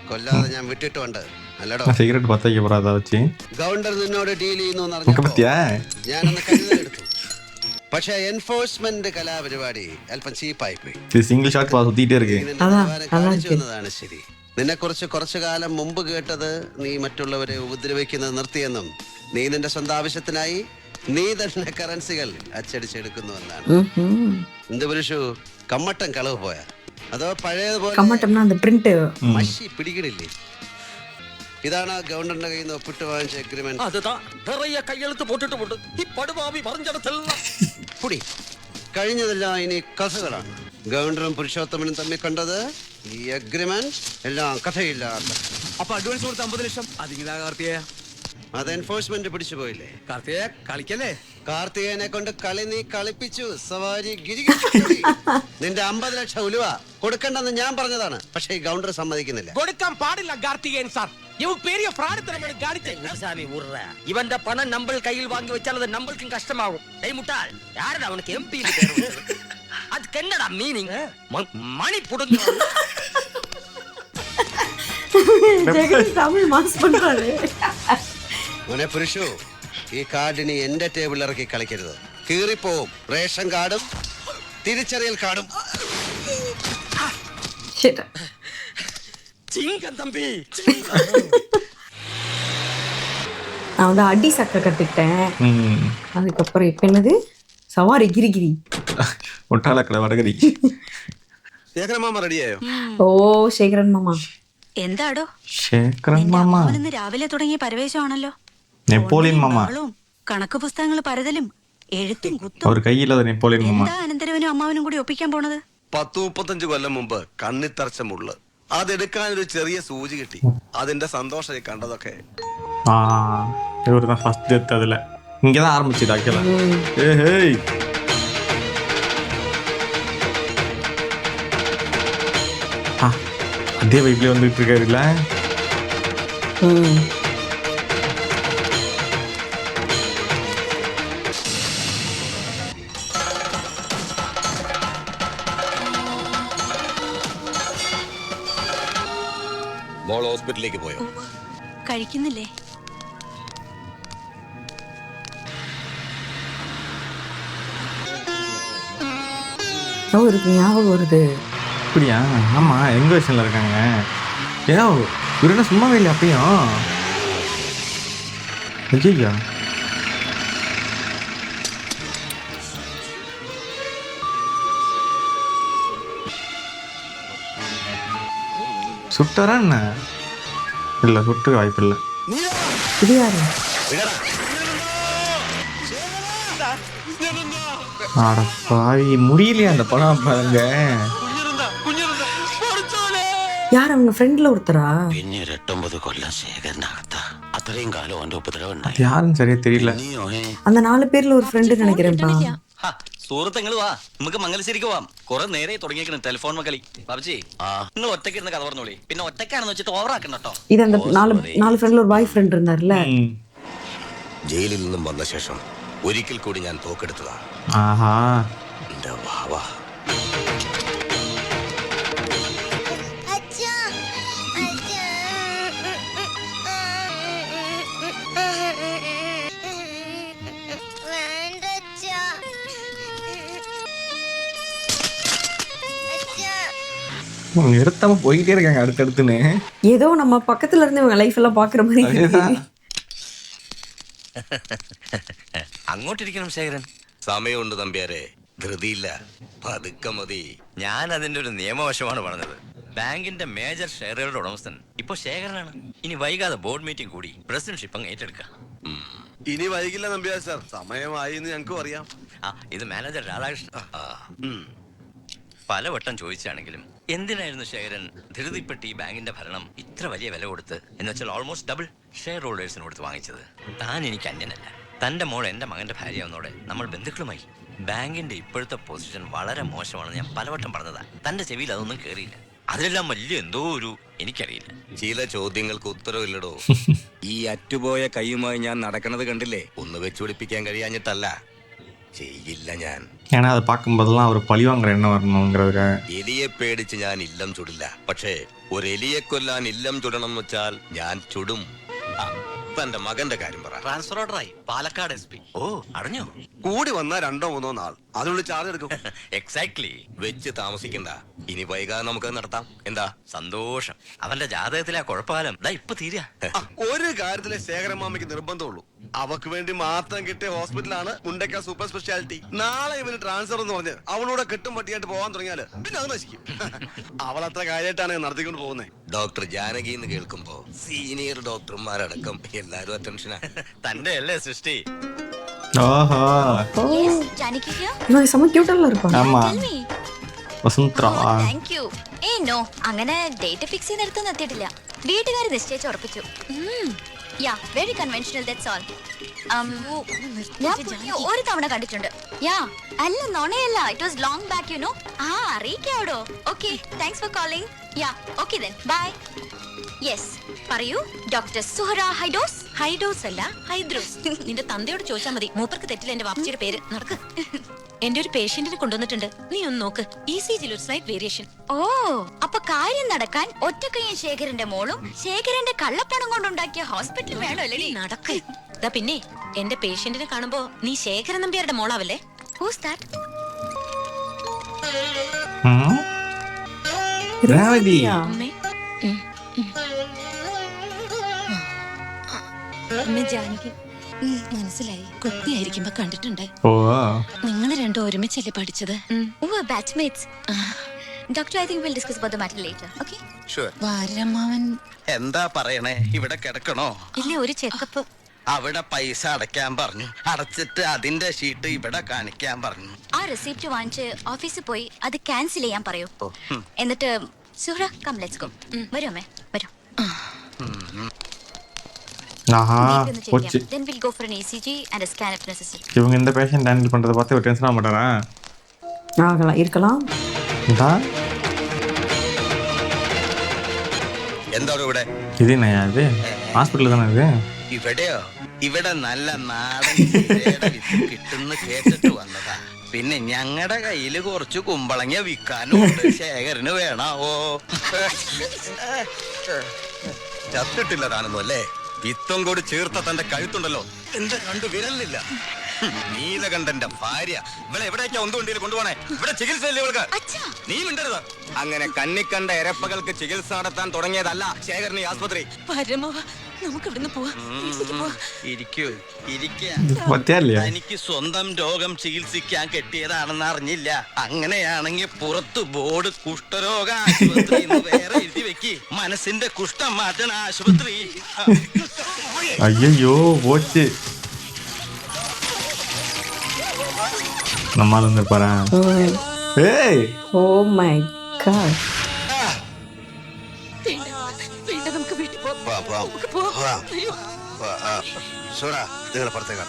Speaker 7: കൊല്ലാതെ ഞാൻ വിട്ടിട്ടുണ്ട്. അല്ലടോ?
Speaker 2: സിഗരറ്റ് പത്തേക്ക് പറയാ വെച്ച്
Speaker 7: ഗവർണർ നിന്നോട് ഡീൽ ചെയ്യുന്നു
Speaker 2: നമുക്ക് പറ്റിയാ
Speaker 7: ഞാനൊന്ന് കരുതലെടുത്തു. പക്ഷെ എൻഫോഴ്സ്മെന്റ് കലാപരിപാടി അല്പം ചീപ്പായി പോയി.
Speaker 2: സിംഗിൾ ഷോട്ട് സുത്തിട്ടേ ഇருக்கு.
Speaker 7: കാണിച്ചതാണ് ശരി. നിന്നെ കുറിച്ച് കുറച്ചു കാലം മുമ്പ് കേട്ടത് നീ മറ്റുള്ളവരെ ഉപദ്രവിക്കുന്നത് നിർത്തിയെന്നും നീ നിന്റെ സ്വന്തം ആവശ്യത്തിനായി നീ തന്നെ കറൻസികൾ അച്ചടിച്ചെടുക്കുന്നു എന്നാണ്. എന്ത് പുരുഷു, കമ്മട്ടം കളവ് പോയാ അതോ പഴയതുപോലെ
Speaker 1: കമ്മട്ടംனா அந்த பிரிண்ட்
Speaker 7: മഷി പിടിക്കണില്ലേ? ഇതാണ് ഗവർണറിന്റെ കയ്യിൽ നിന്ന് ഒപ്പിട്ട് വാങ്ങിച്ച അഗ്രിമെന്റ്.
Speaker 3: அதுதான் நிறைய கையெழுத்து போட்டுட்டு ഈ പടുപാവി പറഞ്ഞിടത്തെല്ലാം
Speaker 7: പുടി കഴിഞ്ഞതെല്ലാം ഇനി കഥകളാണ്. ഗവർണറും പുരുഷോത്തമനും തമ്മിൽ കണ്ടത് ഈ അഗ്രിമെന്റ് എല്ലാം കഥയില്ലാത്ത.
Speaker 6: അപ്പൊ അഡ്വാൻസ് കൊടുത്ത 50 ലക്ഷം അതിങ്ങതാ കാർത്തികേയ.
Speaker 7: അത് എൻഫോഴ്സ്മെന്റ് പിടിച്ചു പോയില്ലേ?
Speaker 6: കാർത്തികേയ കളിക്കല്ലേ?
Speaker 7: കാർത്തികേയനെ കൊണ്ട് കളി നീ കളിപ്പിച്ചു. സവാരി ഗിരി. നിന്റെ 50 ലക്ഷം ഉലുവ കൊടുക്കണ്ടെന്ന് ഞാൻ പറഞ്ഞതാണ്. പക്ഷേ ഈ ഗവർണർ സമ്മതിക്കുന്നില്ല.
Speaker 8: കൊടുക്കാൻ പാടില്ല കാർത്തികേയൻ സാർ. ഇവൻ പെരിയ ഫ്രാഡത്തരമാണ് കാണിച്ചത്.
Speaker 3: சாமி உர்ற இவன்ட பணம் நம்ம கையில் வாங்கி வச்சால் அது நம்மளுக்கும் கஷ்டமாகும். டேய் முட்டாள், யாரடா அவனுக்கு எம்பி பேர் வச்சது? அதுக்கு என்னடா மீனிங்? மணி புடுங்க.
Speaker 1: ஜெகன் தமிழ் மாஸ் பண்றாரு.
Speaker 7: മോനെ പുരുഷു, ഈ കാർഡിനി എന്റെ ടേബിളിൽ ഇറക്കി കളിക്കരുത്. കീറിപ്പോവും. റേഷൻ കാർഡും തിരിച്ചറിയൽ കാർഡും.
Speaker 1: ஷிட்.
Speaker 3: சிங்கம் தம்பி.
Speaker 1: நான் வந்து அடி சக்க கத்துக்கிட்டேன். அதுக்கப்புறம் இப்ப என்னது சவாரி கிரிகிரி.
Speaker 2: ഒട്ടാളക്കട വടകരി.
Speaker 7: മാമ റെഡിയായോ?
Speaker 1: ഓ ശേഖരൻ മാമ.
Speaker 9: എന്താടോ
Speaker 2: ശേഖരൻ മാമ
Speaker 9: ഇന്ന് രാവിലെ തുടങ്ങിയ പരവേശമാണല്ലോ.
Speaker 2: Napoleon mama.
Speaker 9: കണക്ക് പുസ്തകങ്ങൾ പരതലും എഴുത്തും കുത്തും.
Speaker 2: അവർ കയ്യില്ലാതെ നെപ്പോളിയൻ മാമ.
Speaker 9: എന്താ അനന്തരവനും അമ്മാവനും കൂടി ഒപ്പിക്കാൻ പോണത്?
Speaker 10: 10-35 കൊല്ലം മുമ്പ് കണ്ണിത്തറച്ച മുള്ള് അതെടുക്കാനൊരു ചെറിയ സൂചി കിട്ടി. അതിന്റെ സന്തോഷം കണ്ടതൊക്കെ.
Speaker 2: இவர் தான் ஃபர்ஸ்ட் டெத். அதில் இங்கே தான் ஆரம்பிச்சுது ஆக்சுவலாக. ஏய் அதே வைப்லேயே வந்துட்டு இருக்காரு இல்லை?
Speaker 5: മോൾ ഹോസ്പിറ്റലിലേക്ക് പോയോ?
Speaker 9: കഴിക്കുന്നില്ലേ?
Speaker 1: இருக்கு ஞாபகம் வருது.
Speaker 2: அப்படியா? ஆமாம், எங்கள் விஷயத்தில் இருக்காங்க. ஏதோ இவர் என்ன சும்மாவே இல்லை அப்பயும்? ஐயா சுட்டாரா என்ன? இல்லை, சுட்டு வாய்ப்பு இல்லை.
Speaker 1: இது யாரு?
Speaker 2: ஆட பாவி, முடியலையா அந்த படம் பாருங்க.
Speaker 1: யார் அவங்க ஃப்ரெண்ட்ல ஒருத்தரா?
Speaker 3: പിന്നീട് 8-9 കൊല്ലം ശേഖരനകത്ത അത്രയും കാലം അവന്റെ ഉപദ്രവം ഉണ്ടായി.
Speaker 2: அது யாருன்னு சரியா தெரியல.
Speaker 1: அந்த 4 பேர்ல ஒரு ஃப்ரெண்டு நினைக்கிறேன்ப்பா.
Speaker 11: സുഹൃത്തുക്കൾ വാ, നമുക്ക് മംഗലശ്ശേരിക്ക് പോവാം. കുറെ നേരെ തുടങ്ങിയേക്കണം ടെലിഫോൺ മകളി. ബാബുജി, നിങ്ങൾ ഒറ്റയ്ക്ക് ഇരുന്ന് കഥ പറഞ്ഞോളി. പിന്നെ ഒറ്റയ്ക്കാണെന്ന് വെച്ചിട്ട് ഓവറാക്കണം കേട്ടോ.
Speaker 1: இது அந்த 4 ஃப்ரெண்ட்ல ஒரு பாய் ஃப்ரெண்ட் இருந்தார்ல.
Speaker 10: ജയിലിൽ നിന്നും വന്ന ശേഷം ഒരിക്കൽ കൂടി ഞാൻ തോക്കെടുത്തതാ.
Speaker 2: ஆஹா,
Speaker 10: എന്റെ വാവാ.
Speaker 2: நிறுத்தாம போயிட்டே இருக்காங்க அடுத்தடுத்துன்னு.
Speaker 1: ஏதோ நம்ம பக்கத்துல இருந்து இவங்க லைஃப் எல்லாம் பாக்குற மாதிரி இருக்கு.
Speaker 11: അങ്ങോട്ടിരിക്കണം ശേഖരൻ.
Speaker 10: സമയമുണ്ട് തമ്പ്യാരെ, ധൃതിയില്ല, പതുക്കെ മതി.
Speaker 11: ഞാൻ അതിന്റെ ഒരു നിയമവശമാണ് പറഞ്ഞത്. ബാങ്കിന്റെ മേജർ ഷെയറുകളുടെ ഉടമസ്ഥൻ ഇപ്പൊ ശേഖരനാണ്. ഇനി വൈകാതെ ബോർഡ് മീറ്റിംഗ് കൂടി പ്രസിഡന്റ്ഷിപ്പ് അങ്ങ് ഏറ്റെടുക്കാം.
Speaker 10: ഇനി വൈകില്ല നമ്പ്യാർ സാർ, സമയമായി എന്ന് ഞങ്ങൾക്കും അറിയാം.
Speaker 11: ഇത് മാനേജർ രാധാകൃഷ്ണൻ. പലവട്ടം ചോദിച്ചാണെങ്കിലും എന്തിനായിരുന്നു ശേഖരൻ ധൃതിപ്പെട്ട് ഈ ബാങ്കിന്റെ ഭരണം ഇത്ര വലിയ വില കൊടുത്ത്, എന്ന് വെച്ചാൽ ഓൾമോസ്റ്റ് ഡബിൾ ഷെയർ ഹോൾഡേഴ്സിന് കൊടുത്ത് വാങ്ങിച്ചത്? താൻ എനിക്ക് അന്യനല്ല. തന്റെ മോൾ എന്റെ മകന്റെ ഭാര്യയാവുന്നതോടെ നമ്മൾ ബന്ധുക്കളുമായി. ബാങ്കിന്റെ ഇപ്പോഴത്തെ പൊസിഷൻ വളരെ മോശമാണെന്ന് ഞാൻ പലവട്ടം പറഞ്ഞതാ. തന്റെ ചെവിയിൽ അതൊന്നും കേറിയില്ല. അതിലെല്ലാം വലിയ എന്തോ ഒരു എനിക്കറിയില്ല.
Speaker 10: ചില ചോദ്യങ്ങൾക്ക് ഉത്തരവില്ലടോ. ഈ അറ്റുപോയ കൈയുമായി ഞാൻ നടക്കണത് കണ്ടില്ലേ? ഒന്ന് വെച്ചുപിടിപ്പിക്കാൻ കഴിയാഞ്ഞിട്ടല്ല, ചെയ്യില്ല ഞാൻ.
Speaker 2: ஏன்னா அதை பார்க்கும்போதெல்லாம் அவர் பழி வாங்குற எண்ணம் வரணுங்கிறதுக்கு.
Speaker 10: എലിയെ പേടിച്ച് ഞാൻ ഇല്ലം ചുടില്ല. പക്ഷേ ഒരു എലിയെ കൊല്ലാൻ ഇല്ലം ചുടണം എന്ന് വെച്ചാൽ ഞാൻ ചുടും. തന്റെ മകന്റെ കാര്യം പറ.
Speaker 11: ട്രാൻസ്ഫർ ഓർഡറായി പാലക്കാട് SP. ഓ അറിഞ്ഞോ?
Speaker 10: കൂടി വന്നാ 2-3 നാൾ അതിനുള്ളിൽ ചാർജ് എടുക്കും.
Speaker 11: എക്സാക്ട്ലി.
Speaker 10: വെച്ച് താമസിക്കണ്ട. ഇനി വൈകാതെ നമുക്ക് നടത്താം. എന്താ?
Speaker 11: സന്തോഷം. അവന്റെ ജാതകത്തിലെ കുഴപ്പകാലം ദാ ഇപ്പൊ തീരാ.
Speaker 10: ഒരു കാര്യത്തിലെ ശേഖരമാമയ്ക്ക് നിർബന്ധമുള്ളൂ. അവക്ക് വേണ്ടി മാത്രം കിട്ടിയ ഹോസ്പിറ്റലാണ് മുണ്ടക്ക സൂപ്പർ സ്പെഷ്യാലിറ്റി. നാളെ ഇവന് ട്രാൻസ്ഫർ എന്ന് പറഞ്ഞ് അവളൂടെ കെട്ടും പട്ടിയായിട്ട് പോകാൻ തുടങ്ങിയാല് പിന്നെ അത് നശിക്കും. അവൾ അത്ര കാര്യമായിട്ടാണ് നടത്തിക്കൊണ്ട് പോകുന്നത്. ഡോക്ടർ ജാനകി എന്ന് കേൾക്കുമ്പോ സീനിയർ ഡോക്ടർമാരടക്കം എല്ലാരും അറ്റൻഷനാ.
Speaker 11: തന്റെ അല്ലേ സൃഷ്ടി?
Speaker 2: ஓஹோ
Speaker 1: செம கியூட்டா இருப்பாங்க.
Speaker 2: ஆமா വസുന്ധര.
Speaker 9: നോ അങ്ങനെ ഡേറ്റ് ഫിക്സ് ചെയ്തെടുത്തൊന്നും എത്തിയിട്ടില്ല. വീട്ടുകാർ നിശ്ചയിച്ച് ഉറപ്പിച്ചു. Yeah very conventional that's all. ഞാൻ ഒരു തവണ കണ്ടിട്ടുണ്ട്. യാ അല്ല നോണയല്ല, it was long back you know. അറിയിക്കാവടോ. Okay thanks for calling. Yeah okay then bye. Yes പറയൂ ഡോക്ടർ സുഹറ ഹൈഡോസ്. ഹൈഡോസ് അല്ല ഹൈദ്രോസ്. നിന്റെ തന്തയോട് ചോദിച്ചാൽ മതി, മൂപ്പർക്ക് തെറ്റില്ല എന്റെ വാപ്പച്ചിയുടെ പേര്. നടക്ക്. എന്റെ ഒരു പേഷ്യന്റിനെ കൊണ്ടുവന്നിട്ടുണ്ട്, നീ ഒന്ന് നോക്ക്. ECG ഒരു സ്ലൈറ്റ് വേരിയേഷൻ. ഓ അപ്പൊ കാര്യം നടക്കാൻ ഒറ്റക്കയ്യൻ ശേഖരന്റെ മോളും ശേഖരന്റെ കള്ളപ്പണം കൊണ്ടുണ്ടാക്കിയ ഹോസ്പിറ്റൽ വേണോ അല്ലേ? നടക്ക്. പിന്നെ എന്റെ പേഷ്യന്റിനെ കാണുമ്പോ നീ ശേഖരൻ നമ്പ്യാരുടെ മോളാവല്ലേ? Who's that?
Speaker 2: രേവതി.
Speaker 9: ജാനകി മനസ്സിലായി. കുട്ടിയായിരിക്കുമ്പോ കണ്ടിട്ടുണ്ട്.
Speaker 2: ഓ
Speaker 9: നിങ്ങൾ രണ്ടും ഒരുമിച്ചല്ലേ പഠിച്ചത്? Batchmates. Doctor I think will discuss about the matter later. Okay
Speaker 10: sure.
Speaker 6: വാരമ്മാവൻ എന്താ പറയണേ? ഇവിടെ കിടക്കണോ?
Speaker 9: ഇല്ല, ഒരു ചെക്കപ്പ്.
Speaker 6: അവിടെ പൈസ അടയ്ക്കാൻ പറഞ്ഞു. അടച്ചിട്ട് അതിന്റെ ഷീറ്റ് ഇവിടെ കാണിക്കാൻ പറഞ്ഞു.
Speaker 9: ആ റെസിപ്റ്റ് വാങ്ങിച്ച് ഓഫീസിൽ പോയി അത് ക്യാൻസൽ ചെയ്യാൻ പറയൂ. എന്നിട്ട് സുഹ്റ കം ലെറ്റ്സ് ഗോ. വരൂ അമ്മേ വരൂ.
Speaker 2: ஆஹா போச்சு.
Speaker 9: Then we'll go for an ECG and a scan if necessary.
Speaker 2: இவங்க இந்த பேஷண்ட் ஹேண்டில் பண்றத பார்த்து ஒரு டென்ஷன் ஆக மாட்டாரா?
Speaker 1: ஆகலாம், இருக்கலாம்.
Speaker 10: എന്താ ഇവിടെ?
Speaker 2: ഇത് ഇത് ഹോസ്പിറ്റലിൽ തന്നെ ഇത്.
Speaker 6: ഇവിടെയോ? ഇവിടെ നല്ല നാടൻ കിട്ടുന്ന കേട്ടിട്ട് വന്നതാ. പിന്നെ ഞങ്ങളുടെ കയ്യില് കുറച്ച് കുമ്പളങ്ങ വിൽക്കാനും ശേഖരന് വേണാവോ?
Speaker 10: ചത്തിട്ടില്ല താനൊന്നും അല്ലേ? വിത്തം കൂടി ചേർത്ത തന്റെ കഴുത്തുണ്ടല്ലോ, എന്റെ 2 വിരലില്ല. നീലകണ്ഠന്റെ ഭാര്യ ഇവിടെ എവിടേക്കാ ഒന്നുകൊണ്ടിയിൽ കൊണ്ടുപോണേ? ഇവിടെ ചികിത്സയില്ലേ ഇവൾക്ക്? നീ മിണ്ടരുത്. അങ്ങനെ കണ്ണിക്കണ്ട എരപ്പകൾക്ക് ചികിത്സ നടത്താൻ തുടങ്ങിയതല്ല ശേഖരൻ ഈ ആസ്പത്രി.
Speaker 9: നമുക്ക് ഇവിടുന്ന് പോവാം.
Speaker 6: ഇരിക്കൂ,
Speaker 2: എനിക്ക്
Speaker 6: സ്വന്തം രോഗം ചികിത്സിക്കാൻ കെട്ടിയതാണെന്ന് അറിഞ്ഞില്ല. അങ്ങനെയാണെങ്കിൽ പുറത്ത് ബോർഡ് കുഷ്ഠരോഗ ആശുപത്രി വേറെ എഴുതി വെക്കി. മനസ്സിന്റെ കുഷ്ഠം മാറ്റണ ആശുപത്രി.
Speaker 2: അയ്യോ പോച്ച്. നമ്മളൊന്ന് പറ.
Speaker 1: Oh my god.
Speaker 9: നമുക്ക് വീട്ടിൽ
Speaker 7: നിങ്ങൾ പുറത്തേക്ക്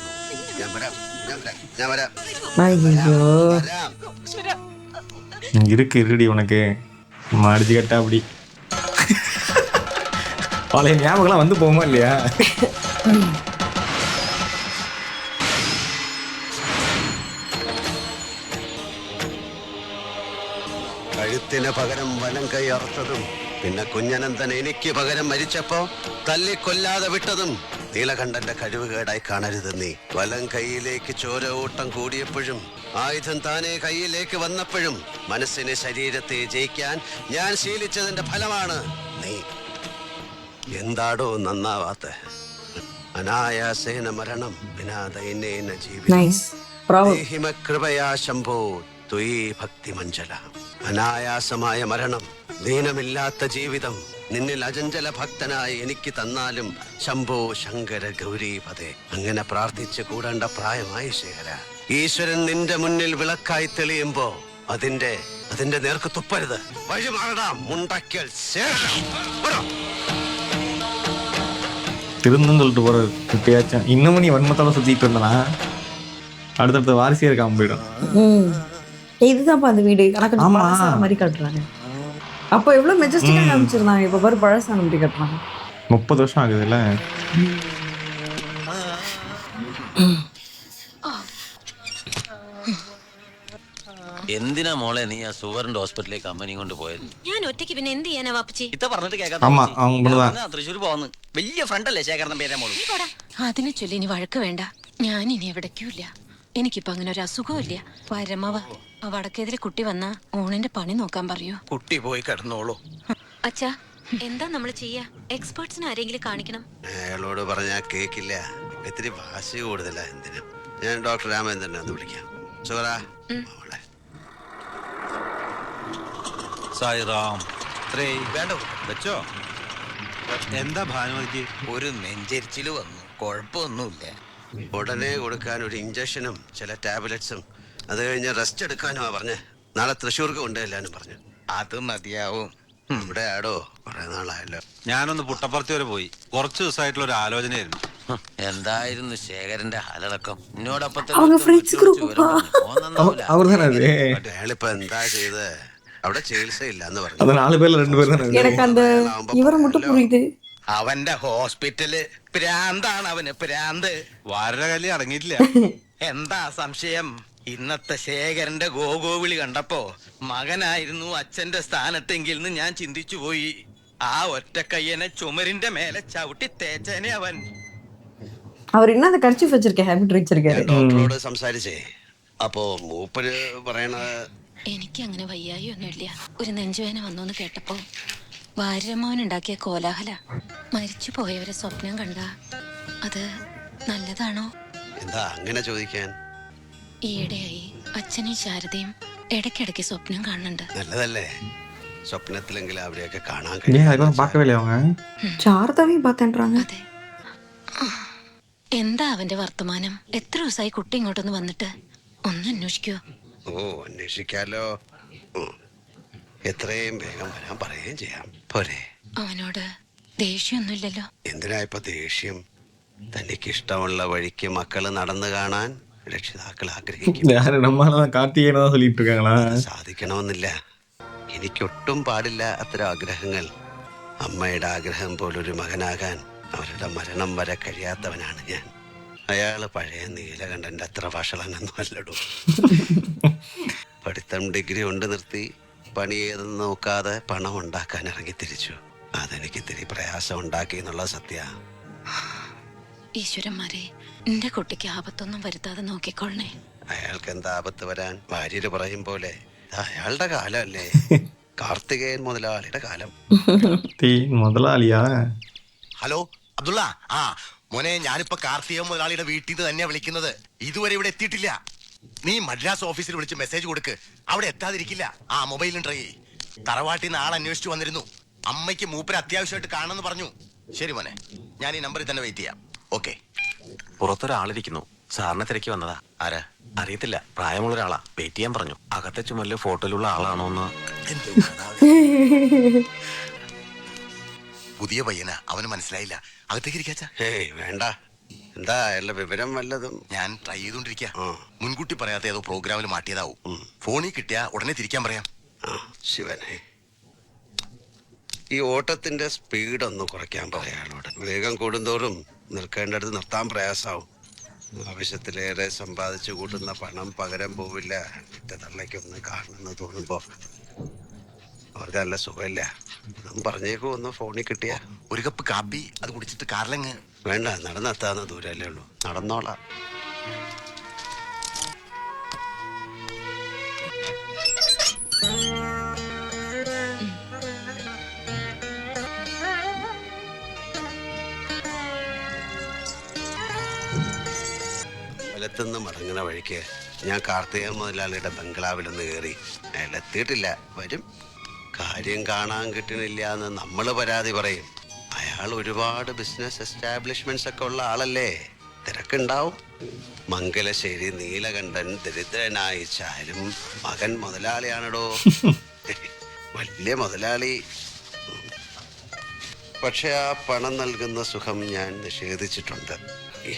Speaker 7: ഞാൻ വരാം. ഞാൻ വരാം.
Speaker 1: ஐயோ
Speaker 2: இருக்கு இருடி உனக்கு அடிச்சு கட்டா அப்படி பழைய ஞாபகம்லாம் வந்து போகுமா இல்லையா?
Speaker 7: കഴുത്തിന് പകരം വലം കൈ അറുത്തതും പിന്നെ കുഞ്ഞനന്തൻ എനിക്ക് പകരം മരിച്ചപ്പോ തല്ലിക്കൊല്ലാതെ വിട്ടതും നീലകണ്ഠന്റെ കഴിവുകേടായി കാണരുത് നീ. വലം കൈയിലേക്ക് ചോര ഓട്ടം കൂടിയപ്പോഴും ആയുധം താനെ കൈയിലേക്ക് വന്നപ്പോഴും മനസ്സിനെ ശരീരത്തെ ജയിക്കാൻ ഞാൻ ശീലിച്ചതിന്റെ ഫലമാണ് നീ. എന്താടോ നന്നാവാത്ത? അനായാസേന മരണം വിനാദൈനേന ജീവിതം കൃപയാ ശംഭോ ത്വയീ ഭക്തി മഞ്ജല. അനായാസമായ മരണം, ദീനമില്ലാത്ത ജീവിതം നിന്നിൽ അചഞ്ചല ഭക്തനായി എനിക്ക് തന്നാലും ശംഭോ ശങ്കര ഗൗരീപദേ. അങ്ങനെ പ്രാർത്ഥിച്ച് കൂടേണ്ട പ്രായമായി ശേഖര. ഈശ്വരൻ നിന്റെ മുന്നിൽ വിളക്കായി തെളിയുമ്പോ അതിന്റെ നേർക്ക് തുപ്പരുത്. വഴിമാറടാം മുണ്ടക്കൽ ശേഖരം.
Speaker 2: திருந்துன்னு சொல்லிட்டு போற இப்பயாச்சும் இன்னமும் நீ வன்மத்தோட சுத்திட்டு இருந்தா அடுத்தடுத்த வாரிசே இருக்காம போயிடும்.
Speaker 1: இதுதான்ப்பா அந்த வீடு. கணக்கு மாதிரி காட்டுறாங்க. அப்போ எவ்வளோ மெஜஸ்டிக்காக காமிச்சிருந்தாங்க, இப்போ பாரு பழசான முடி கட்டுறாங்க.
Speaker 2: 30 வருஷம் ஆகுதுல்ல.
Speaker 11: എന്തിനാ മോളെ നീ ആ സുവറിന്റെ ഹോസ്പിറ്റലിലേക്ക് അമ്മനെയും കൊണ്ട് പോയത്?
Speaker 9: ഞാൻ ഒറ്റയ്ക്ക് പിന്നെ എന്ത് ചെയ്യാനാ വാപ്പച്ചി?
Speaker 11: ഇത്ത പറഞ്ഞിട്ട്
Speaker 2: ஆமா அவங்க தான்.
Speaker 11: തൃശ്ശൂർ പോന്ന് വലിയ ഫ്രണ്ടല്ലേ ശേഖരൻ പേരെ മോള്.
Speaker 9: അതിനെ ചൊല്ലി ഇനി വഴക്ക് വേണ്ട. ഞാൻ ഇനി എവിടേക്കുമില്ല. എനിക്കിപ്പോ അങ്ങനെ ഒരു അസുഖമില്ല. പരമവ ആ വടക്കേതിരെ കുട്ടി വന്നാ ഓണിന്റെ പണി നോക്കാൻ പറയൂ.
Speaker 6: കുട്ടി പോയി കിടന്നോളൂ.
Speaker 9: അച്ഛാ എന്താ നമ്മൾ ചെയ്യാ? എക്സ്പേർട്സിനെ ആരെങ്കിലും കാണിക്കണം.
Speaker 7: അയാളോട് പറഞ്ഞാൽ കേക്കില്ല. ഇത്തിരി വാശി കൂടുതലാ എന്തിനും. ഞാൻ ഡോക്ടർ രാമചന്ദ്രനെ ഒന്ന് വിളിക്കാം. സുഹറാ മോളെ.
Speaker 12: സായിറാം വേണ്ട വെച്ചോ. എന്താ ഭാനുമതിക്ക്?
Speaker 6: ഒരു നെഞ്ചരിച്ചില് വന്നു, കുഴപ്പമൊന്നുമില്ല.
Speaker 7: ഉടനെ കൊടുക്കാൻ ഒരു ഇഞ്ചക്ഷനും ചില ടാബ്ലറ്റ്സും, അത് കഴിഞ്ഞ് റെസ്റ്റ് എടുക്കാനുമാ പറഞ്ഞ്. നാളെ തൃശ്ശൂർക്ക് കൊണ്ടുവല്ലാനും പറഞ്ഞു.
Speaker 6: അത് മതിയാവും.
Speaker 7: ഇവിടെ ആടോ കുറെ നാളായല്ലോ.
Speaker 12: ഞാനൊന്ന് പുട്ടപ്പുറത്ത് വരെ പോയി. കുറച്ച് ദിവസമായിട്ടുള്ള ഒരു ആലോചനയായിരുന്നു.
Speaker 11: എന്തായിരുന്നു ശേഖരന്റെ ഹാലടക്കം? എന്നോടൊപ്പം
Speaker 1: அவங்க ஃப்ரெண்ட்ஸ் குரூப்
Speaker 2: அவர் தானே அது.
Speaker 7: അയാളിപ്പോ എന്താ ചെയ്ത്? അവിടെ ചികിത്സയില്ല എന്ന് പറഞ്ഞു.
Speaker 2: அது 4 பேர்ல 2 பேர் தானே.
Speaker 1: எனக்கு அந்த இவரை மட்டும் புரியுது.
Speaker 6: അവന്റെ ഹോസ്പിറ്റല് പ്രാന്താണ്, അവന് പ്രാന്ത്.
Speaker 12: വാരര കല്ലി അടങ്ങിയിട്ടില്ല.
Speaker 6: എന്താ സംശയം? ഇന്നത്തെ ശേഖരന്റെ ഗോഗോവിളി കണ്ടപ്പോ മകനായിരുന്നു അച്ഛന്റെ സ്ഥാനത്തെങ്കിൽ എന്ന് ഞാൻ ചിന്തിച്ചു പോയി. ആ ഒറ്റക്കയ്യനെ ചുമരിന്റെ മേലെ ചവിട്ടി തേച്ചനെ അവൻ.
Speaker 1: அவர் என்ன அந்த கர்ச்சீஃப் வச்சிருக்க ஹேபிட் வச்சிருக்காரு.
Speaker 7: ഡോക്ടറോട് സംസാരിച്ചേ. അപ്പോ മൂപ്പര് പറയണത്
Speaker 9: എനിക്ക് അങ്ങനെ വയ്യായി ഒന്നുമില്ല. ഒരു നെഞ്ചുവേന വന്നോന്ന് കേട്ടപ്പോ വാര്യമാവൻ ഉണ്ടാക്കിയ കോലാഹല. മരിച്ചു പോയവരെ സ്വപ്നം കണ്ട അത് നല്ലതാണോ?
Speaker 7: എന്താ അങ്ങനെ ചോദിക്കാൻ?
Speaker 9: ഈയിടെയായി അച്ഛനും ശാരദയും ഇടയ്ക്കിടയ്ക്ക് സ്വപ്നം കാണുന്നുണ്ട്.
Speaker 7: നല്ലതല്ലേ, സ്വപ്നത്തിലെങ്കിലും അവരെയൊക്കെ കാണാൻ
Speaker 2: ஏன்
Speaker 7: കഴിയും.
Speaker 2: அதுக்கெல்லாம் பார்க்கவே இல்லையா அவங்க?
Speaker 1: சாரதாவையும் பார்த்தேன்றாங்க.
Speaker 9: അതെ. എന്താ അവന്റെ വർത്തമാനം? എത്ര ദിവസമായി കുട്ടി ഇങ്ങോട്ടൊന്ന് വന്നിട്ട്? ഒന്ന് അന്വേഷിക്കോ?
Speaker 7: ഓ അന്വേഷിക്കാലോ. എത്രയും വേഗം വരാൻ പറയുകയും ചെയ്യാം. പോരെ?
Speaker 9: അവനോട് ദേഷ്യമൊന്നുമില്ലല്ലോ?
Speaker 7: എന്തിനാ ഇപ്പൊ ദേഷ്യം? തനിക്ക് ഇഷ്ടമുള്ള വഴിക്ക് മക്കള് നടന്നു കാണാൻ രക്ഷിതാക്കൾ ആഗ്രഹിക്കും.
Speaker 2: யாரு நம்மளாதான் கார்த்திகேயனை தான் சொல்லிட்டு இருக்காங்களா?
Speaker 7: സാധിക്കണമെന്നില്ല. എനിക്കൊട്ടും പാടില്ല അത്തരം ആഗ്രഹങ്ങൾ. അമ്മയുടെ ആഗ്രഹം പോലൊരു മകനാകാൻ അവരുടെ മരണം വരെ കഴിയാത്തവനാണ് ഞാൻ. അയാള് പഴയ നീലകണ്ഠന്റെ അത്ര വഷളനൊന്നും അല്ലടൂ. പഠിത്തം ഡിഗ്രി കൊണ്ട് നിർത്തി പണി ഏതെന്ന് നോക്കാതെ പണം ഉണ്ടാക്കാൻ ഇറങ്ങി തിരിച്ചു. അതെനിക്ക് ഇത്തിരി പ്രയാസം ഉണ്ടാക്കി എന്നുള്ള സത്യ.
Speaker 9: ഈശ്വരന്മാരെ, എന്റെ കുട്ടിക്ക് ആപത്തൊന്നും വരുത്താതെ നോക്കിക്കൊള്ളണേ.
Speaker 7: അയാൾക്ക് എന്താ ആപത്ത് വരാൻ? ഭാര്യര് പറയും പോലെ ഇത് അയാളുടെ കാലമല്ലേ. കാർത്തികേയൻ മുതലാളിയുടെ കാലം.
Speaker 2: முதலாளியா?
Speaker 10: ഹലോ അബ്ദുള്ള. ആ മോനെ, ഞാനിപ്പോ കാർത്തിക മുതലാളിയുടെ വീട്ടിൽ നിന്ന് തന്നെയാ വിളിക്കുന്നത്. ഇതുവരെ ഇവിടെ എത്തിയിട്ടില്ല. നീ മദ്രാസ് ഓഫീസിൽ വിളിച്ച് മെസ്സേജ് കൊടുക്ക്. അവിടെ എത്താതിരിക്കില്ല. ആ മൊബൈലിൽ ട്രൈ ചെയ്യ്. തറവാട്ടിൽ നിന്ന് ആൾ അന്വേഷിച്ചു വന്നിരുന്നു. അമ്മയ്ക്ക് മൂപ്പര് അത്യാവശ്യമായിട്ട് കാണണമെന്ന് പറഞ്ഞു. ശരി മോനെ, ഞാൻ ഈ നമ്പറിൽ തന്നെ വെയിറ്റ് ചെയ്യാം. ഓക്കെ.
Speaker 5: പുറത്തൊരാളിരിക്കുന്നു. സാറിനെ തിരക്കി വന്നതാ. ആരാ അറിയത്തില്ല. പ്രായമുള്ള ഒരാളാ. വെയിറ്റ് ചെയ്യാൻ പറഞ്ഞു. അകത്തെ ചുമലില് ഫോട്ടോയിലുള്ള ആളാണോ എന്ന്.
Speaker 10: പുതിയ പയ്യനാ, അവന് മനസ്സിലായില്ല. അകത്തേക്ക് ഇരിക്കാച്ച.
Speaker 7: ഹേയ് വേണ്ട. എന്താ അയാളുടെ വിവരം വല്ലതും?
Speaker 10: ഞാൻ ട്രൈ ചെയ്തോണ്ടിരിക്ക. മുൻകൂട്ടി പറയാത്ത ഏതോ പ്രോഗ്രാമിൽ മാറ്റിയതാവും. ഫോണിൽ കിട്ടിയാ ഉടനെ തിരിക്കാൻ പറയാം.
Speaker 7: ശിവനെ, ഈ ഓട്ടത്തിന്റെ സ്പീഡ് ഒന്ന് കുറയ്ക്കാൻ പറയാളോട്. വേഗം കൂടുന്തോറും നിൽക്കേണ്ടടുത്ത് നിർത്താൻ പ്രയാസാവും. ആവശ്യത്തിലേറെ സമ്പാദിച്ചു കൂട്ടുന്ന പണം പകരം പോവില്ല. എന്റെ തള്ളയ്ക്കൊന്ന് കാണണമെന്ന് തോന്നുമ്പോ അവർക്ക് നല്ല സുഖമില്ല. ഒന്നും പറഞ്ഞേക്കും. ഒന്ന് ഫോണിൽ കിട്ടിയ
Speaker 10: ഒരു കപ്പ് കാപ്പി അത് കുടിച്ചിട്ട് കാറിലങ്ങ്.
Speaker 7: വേണ്ട, നടന്നെത്താന്ന് ദൂരല്ലേ ഉള്ളൂ. നടന്നോളാം. കൊല്ലത്തുനിന്ന് മടങ്ങുന്ന വഴിക്ക് ഞാൻ കാർത്തിക മുതലാളിയുടെ ബംഗ്ലാവിലൊന്ന് കയറി. അയാൾ എത്തിയിട്ടില്ല. വരും. കാര്യം കാണാൻ കിട്ടണില്ല എന്ന് നമ്മൾ പരാതി പറയും. അയാൾ ഒരുപാട് ബിസിനസ് എസ്റ്റാബ്ലിഷ്മെന്റ്സ് ഒക്കെ ഉള്ള ആളല്ലേ. തിരക്കുണ്ടാവും. മംഗലശ്ശേരി നീലകണ്ഠൻ ദരിദ്രനായി ചാരും മകൻ മുതലാളിയാണടോ. വലിയ മുതലാളി. പക്ഷെ ആ പണം നൽകുന്ന സുഖം ഞാൻ നിഷേധിച്ചിട്ടുണ്ട്.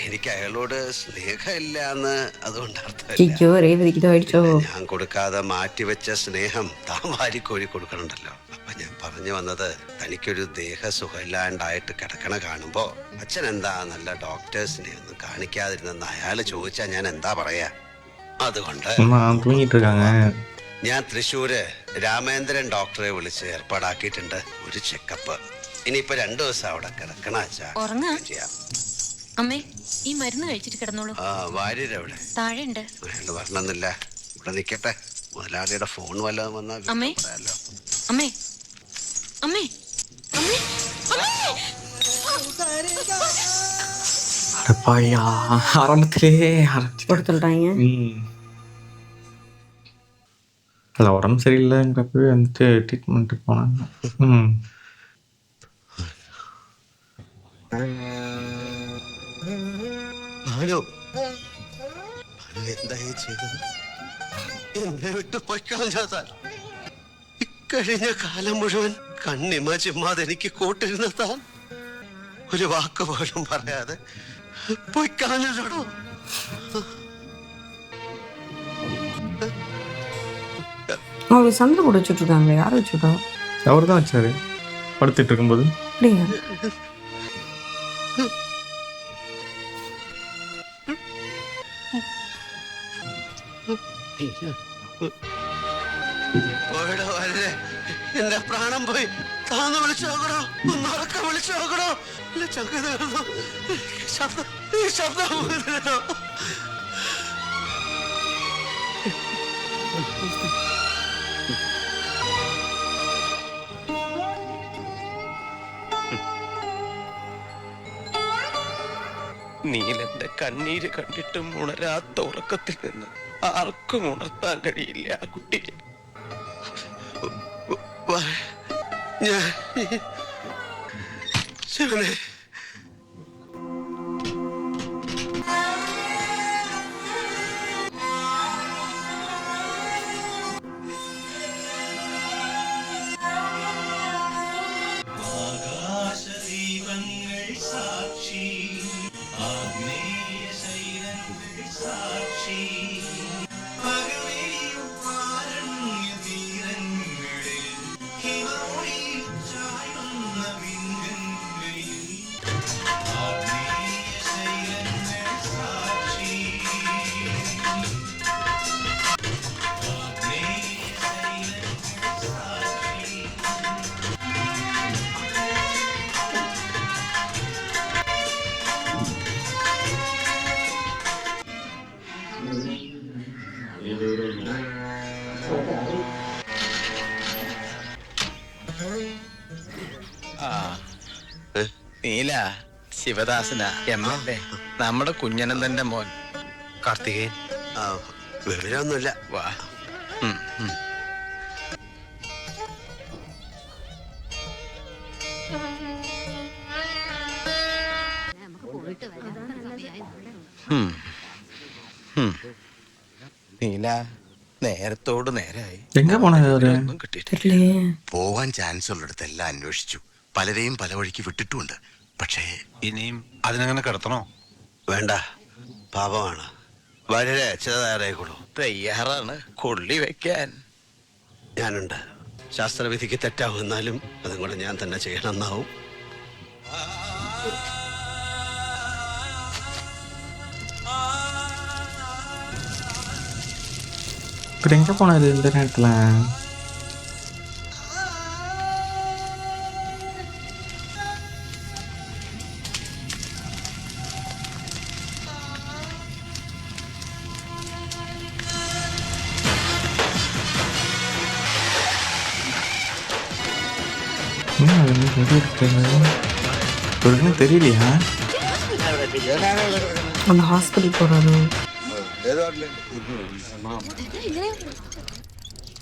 Speaker 7: എനിക്ക് അയാളോട് സ്നേഹമില്ല എന്ന് അതുകൊണ്ട് അർത്ഥമില്ല. ഞാൻ കൊടുക്കാതെ മാറ്റിവെച്ച സ്നേഹം താൻ വാരിക്കോരി കൊടുക്കണുണ്ടല്ലോ. അപ്പൊ ഞാൻ പറഞ്ഞു വന്നത്, തനിക്കൊരു ദേഹസുഖമില്ലാണ്ടായിട്ട് കിടക്കണ കാണുമ്പോ അച്ഛൻ എന്താ നല്ല ഡോക്ടേഴ്സിനെ ഒന്നും കാണിക്കാതിരുന്നെന്ന് അയാൾ ചോദിച്ചാ ഞാൻ എന്താ പറയാ. അതുകൊണ്ട്
Speaker 2: தூங்கிட்டு இருக்காங்க.
Speaker 7: ഞാൻ തൃശ്ശൂര് രാമേന്ദ്രൻ ഡോക്ടറെ വിളിച്ച് ഏർപ്പാടാക്കിയിട്ടുണ്ട് ഒരു ചെക്കപ്പ്. ഇനിയിപ്പോ 2 ദിവസം അവിടെ കിടക്കണ അച്ഛാ. ചെയ്യാം.
Speaker 9: അമ്മേ, ഈ മരുന്ന് കഴിച്ചിട്ട് കിടന്നോളൂ.
Speaker 7: ആ വാര്യരവിടെ
Speaker 9: താഴെ ഉണ്ട്.
Speaker 7: അയാൾ വരണമെന്നില്ല, ഇവിടെ നിക്കട്ടെ. മുതലാളിയുടെ ഫോൺ വല്ലതും വന്നാൽ
Speaker 9: അമ്മേ.
Speaker 7: പറയാലോ.
Speaker 9: അമ്മേ, അമ്മേ, അമ്മേ,
Speaker 2: அடப்பாயா, ஆரம்பத்திலேயே
Speaker 1: கொடுத்துட்டாங்க.
Speaker 2: இல்லை உடம்பு சரியில்லைங்கிறப்பவே வந்துட்டு ட்ரீட்மெண்ட்டுக்கு போனாங்க.
Speaker 7: എന്തായി ചെയ്തത്? എന്നെ വിട്ട് പൊയ്ക്കളഞ്ഞാ താൻ. ഇക്കഴിഞ്ഞ കാലം മുഴുവൻ കണ്ണിമ ചിമ്മാതെ എനിക്ക് കൂട്ടിരുന്ന താൻ ഒരു വാക്ക് പോലും പറയാതെ പൊയ്ക്കളഞ്ഞോ?
Speaker 1: அவங்களுக்கு சண்டை கூட வச்சுட்டு இருக்காங்களே, யார் வச்சுட்டா?
Speaker 2: அவர் தான் வச்சாரு படுத்துட்டு இருக்கும்போது.
Speaker 1: அப்படியா?
Speaker 7: എന്റെ പ്രാണം പോയി. താന്ന് വിളിച്ചു നോക്കണോ? ഒന്നുറക്കം വിളിച്ചു നോക്കണോ? ചങ്ക തീർന്നു. ശബ്ദം പോയിരുന്നോ?
Speaker 3: നീലന്റെ കണ്ണീര് കണ്ടിട്ടും ഉണരാത്ത ഉറക്കത്തിൽ നിന്ന് ആർക്കും ഉണർത്താൻ കഴിയില്ല ആ കുട്ടിയെ.
Speaker 7: ശിവനെ,
Speaker 6: നീല ശിവദാസന എമ്മല്ലേ, നമ്മുടെ കുഞ്ഞനന്ദന്റെ മോൻ
Speaker 7: കാർത്തികേയൻ. വിവരമൊന്നുമില്ല.
Speaker 6: വാ. നീല നേരത്തോട് നേരായി.
Speaker 2: എങ്ക പോണത്?
Speaker 6: ഒന്നും കിട്ടിയിട്ടില്ല.
Speaker 10: പോവാൻ ചാൻസ് ഉള്ളിടത്തെല്ലാം അന്വേഷിച്ചു, പലരെയും പല വഴിക്ക് വിട്ടിട്ടുമുണ്ട്. പക്ഷേ
Speaker 12: ഇനിയും അതിനങ്ങനെ കിടത്തണോ?
Speaker 7: വേണ്ട, പാപമാണ്. വളരെ തയ്യാറായിക്കോളൂ.
Speaker 6: തയ്യാറാണ് കൊള്ളി വെക്കാൻ.
Speaker 7: ഞാനുണ്ട്. ശാസ്ത്രവിധിക്ക് തെറ്റാവുന്നാലും അതും കൂടെ ഞാൻ തന്നെ ചെയ്യണമെന്നാവും.
Speaker 2: இப்போ எங்கே போனது இந்த நேரத்தில்? தெரியலையா?
Speaker 1: அந்த ஹாஸ்பிட்டல் போறாரு.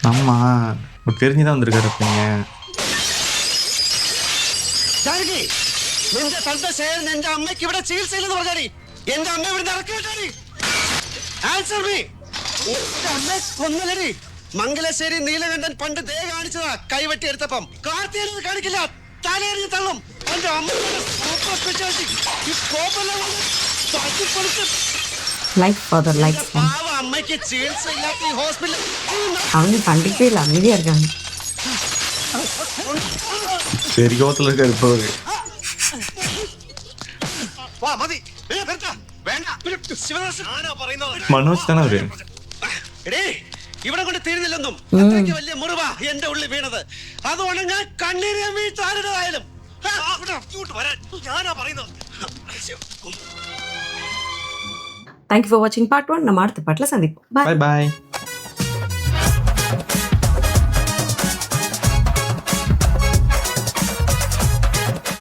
Speaker 2: ஆமா, தெரிஞ்சுதான் வந்திருக்காருப்பீங்க.
Speaker 7: നിന്റെ തന്റെ ശേഖരൻ എന്റെ അമ്മയ്ക്ക് ഇവിടെ ചികിത്സയില്ലെന്ന് പറഞ്ഞാടി. എന്റെ അമ്മ ഇവിടെ നടക്കേണ്ടി. Answer me. അമ്മ കൊന്നലടി. മംഗലശ്ശേരി നീലകണ്ഠൻ പണ്ട് ദേ കാണിച്ചതാ കൈവെട്ടി എടുത്തപ്പം. കാർത്തികേയൻ കാണിക്കില്ല, തലയെറിഞ്ഞ് തള്ളും. എന്റെ
Speaker 1: அம்மയ്க்கு அவங்க கண்டிப்பே இல்லை, அமைதியா இருக்காங்க.
Speaker 2: ശരിക്കോത്തിലൊക്കെ ഇരുപ്പവര് മണ്ണ് വെച്ചിട്ടാണ് അവര്.
Speaker 10: ഇവിടെ കൊണ്ട് തീരുന്നില്ലെന്നും അത്രയ്ക്ക് വലിയ മുറിവാ എന്റെ ഉള്ളിൽ വീണത്. അതുകൊണ്ട് ഞാൻ കണ്ണീര് വീഴ്ത്താരുതായാലും ഞാനാ പറയുന്നത്.
Speaker 1: தேங்க்யூ ஃபார் வாட்சிங் பார்ட் 1. நம்ம அடுத்த பாட்டில் சந்திப்போம்.
Speaker 2: Bye bye.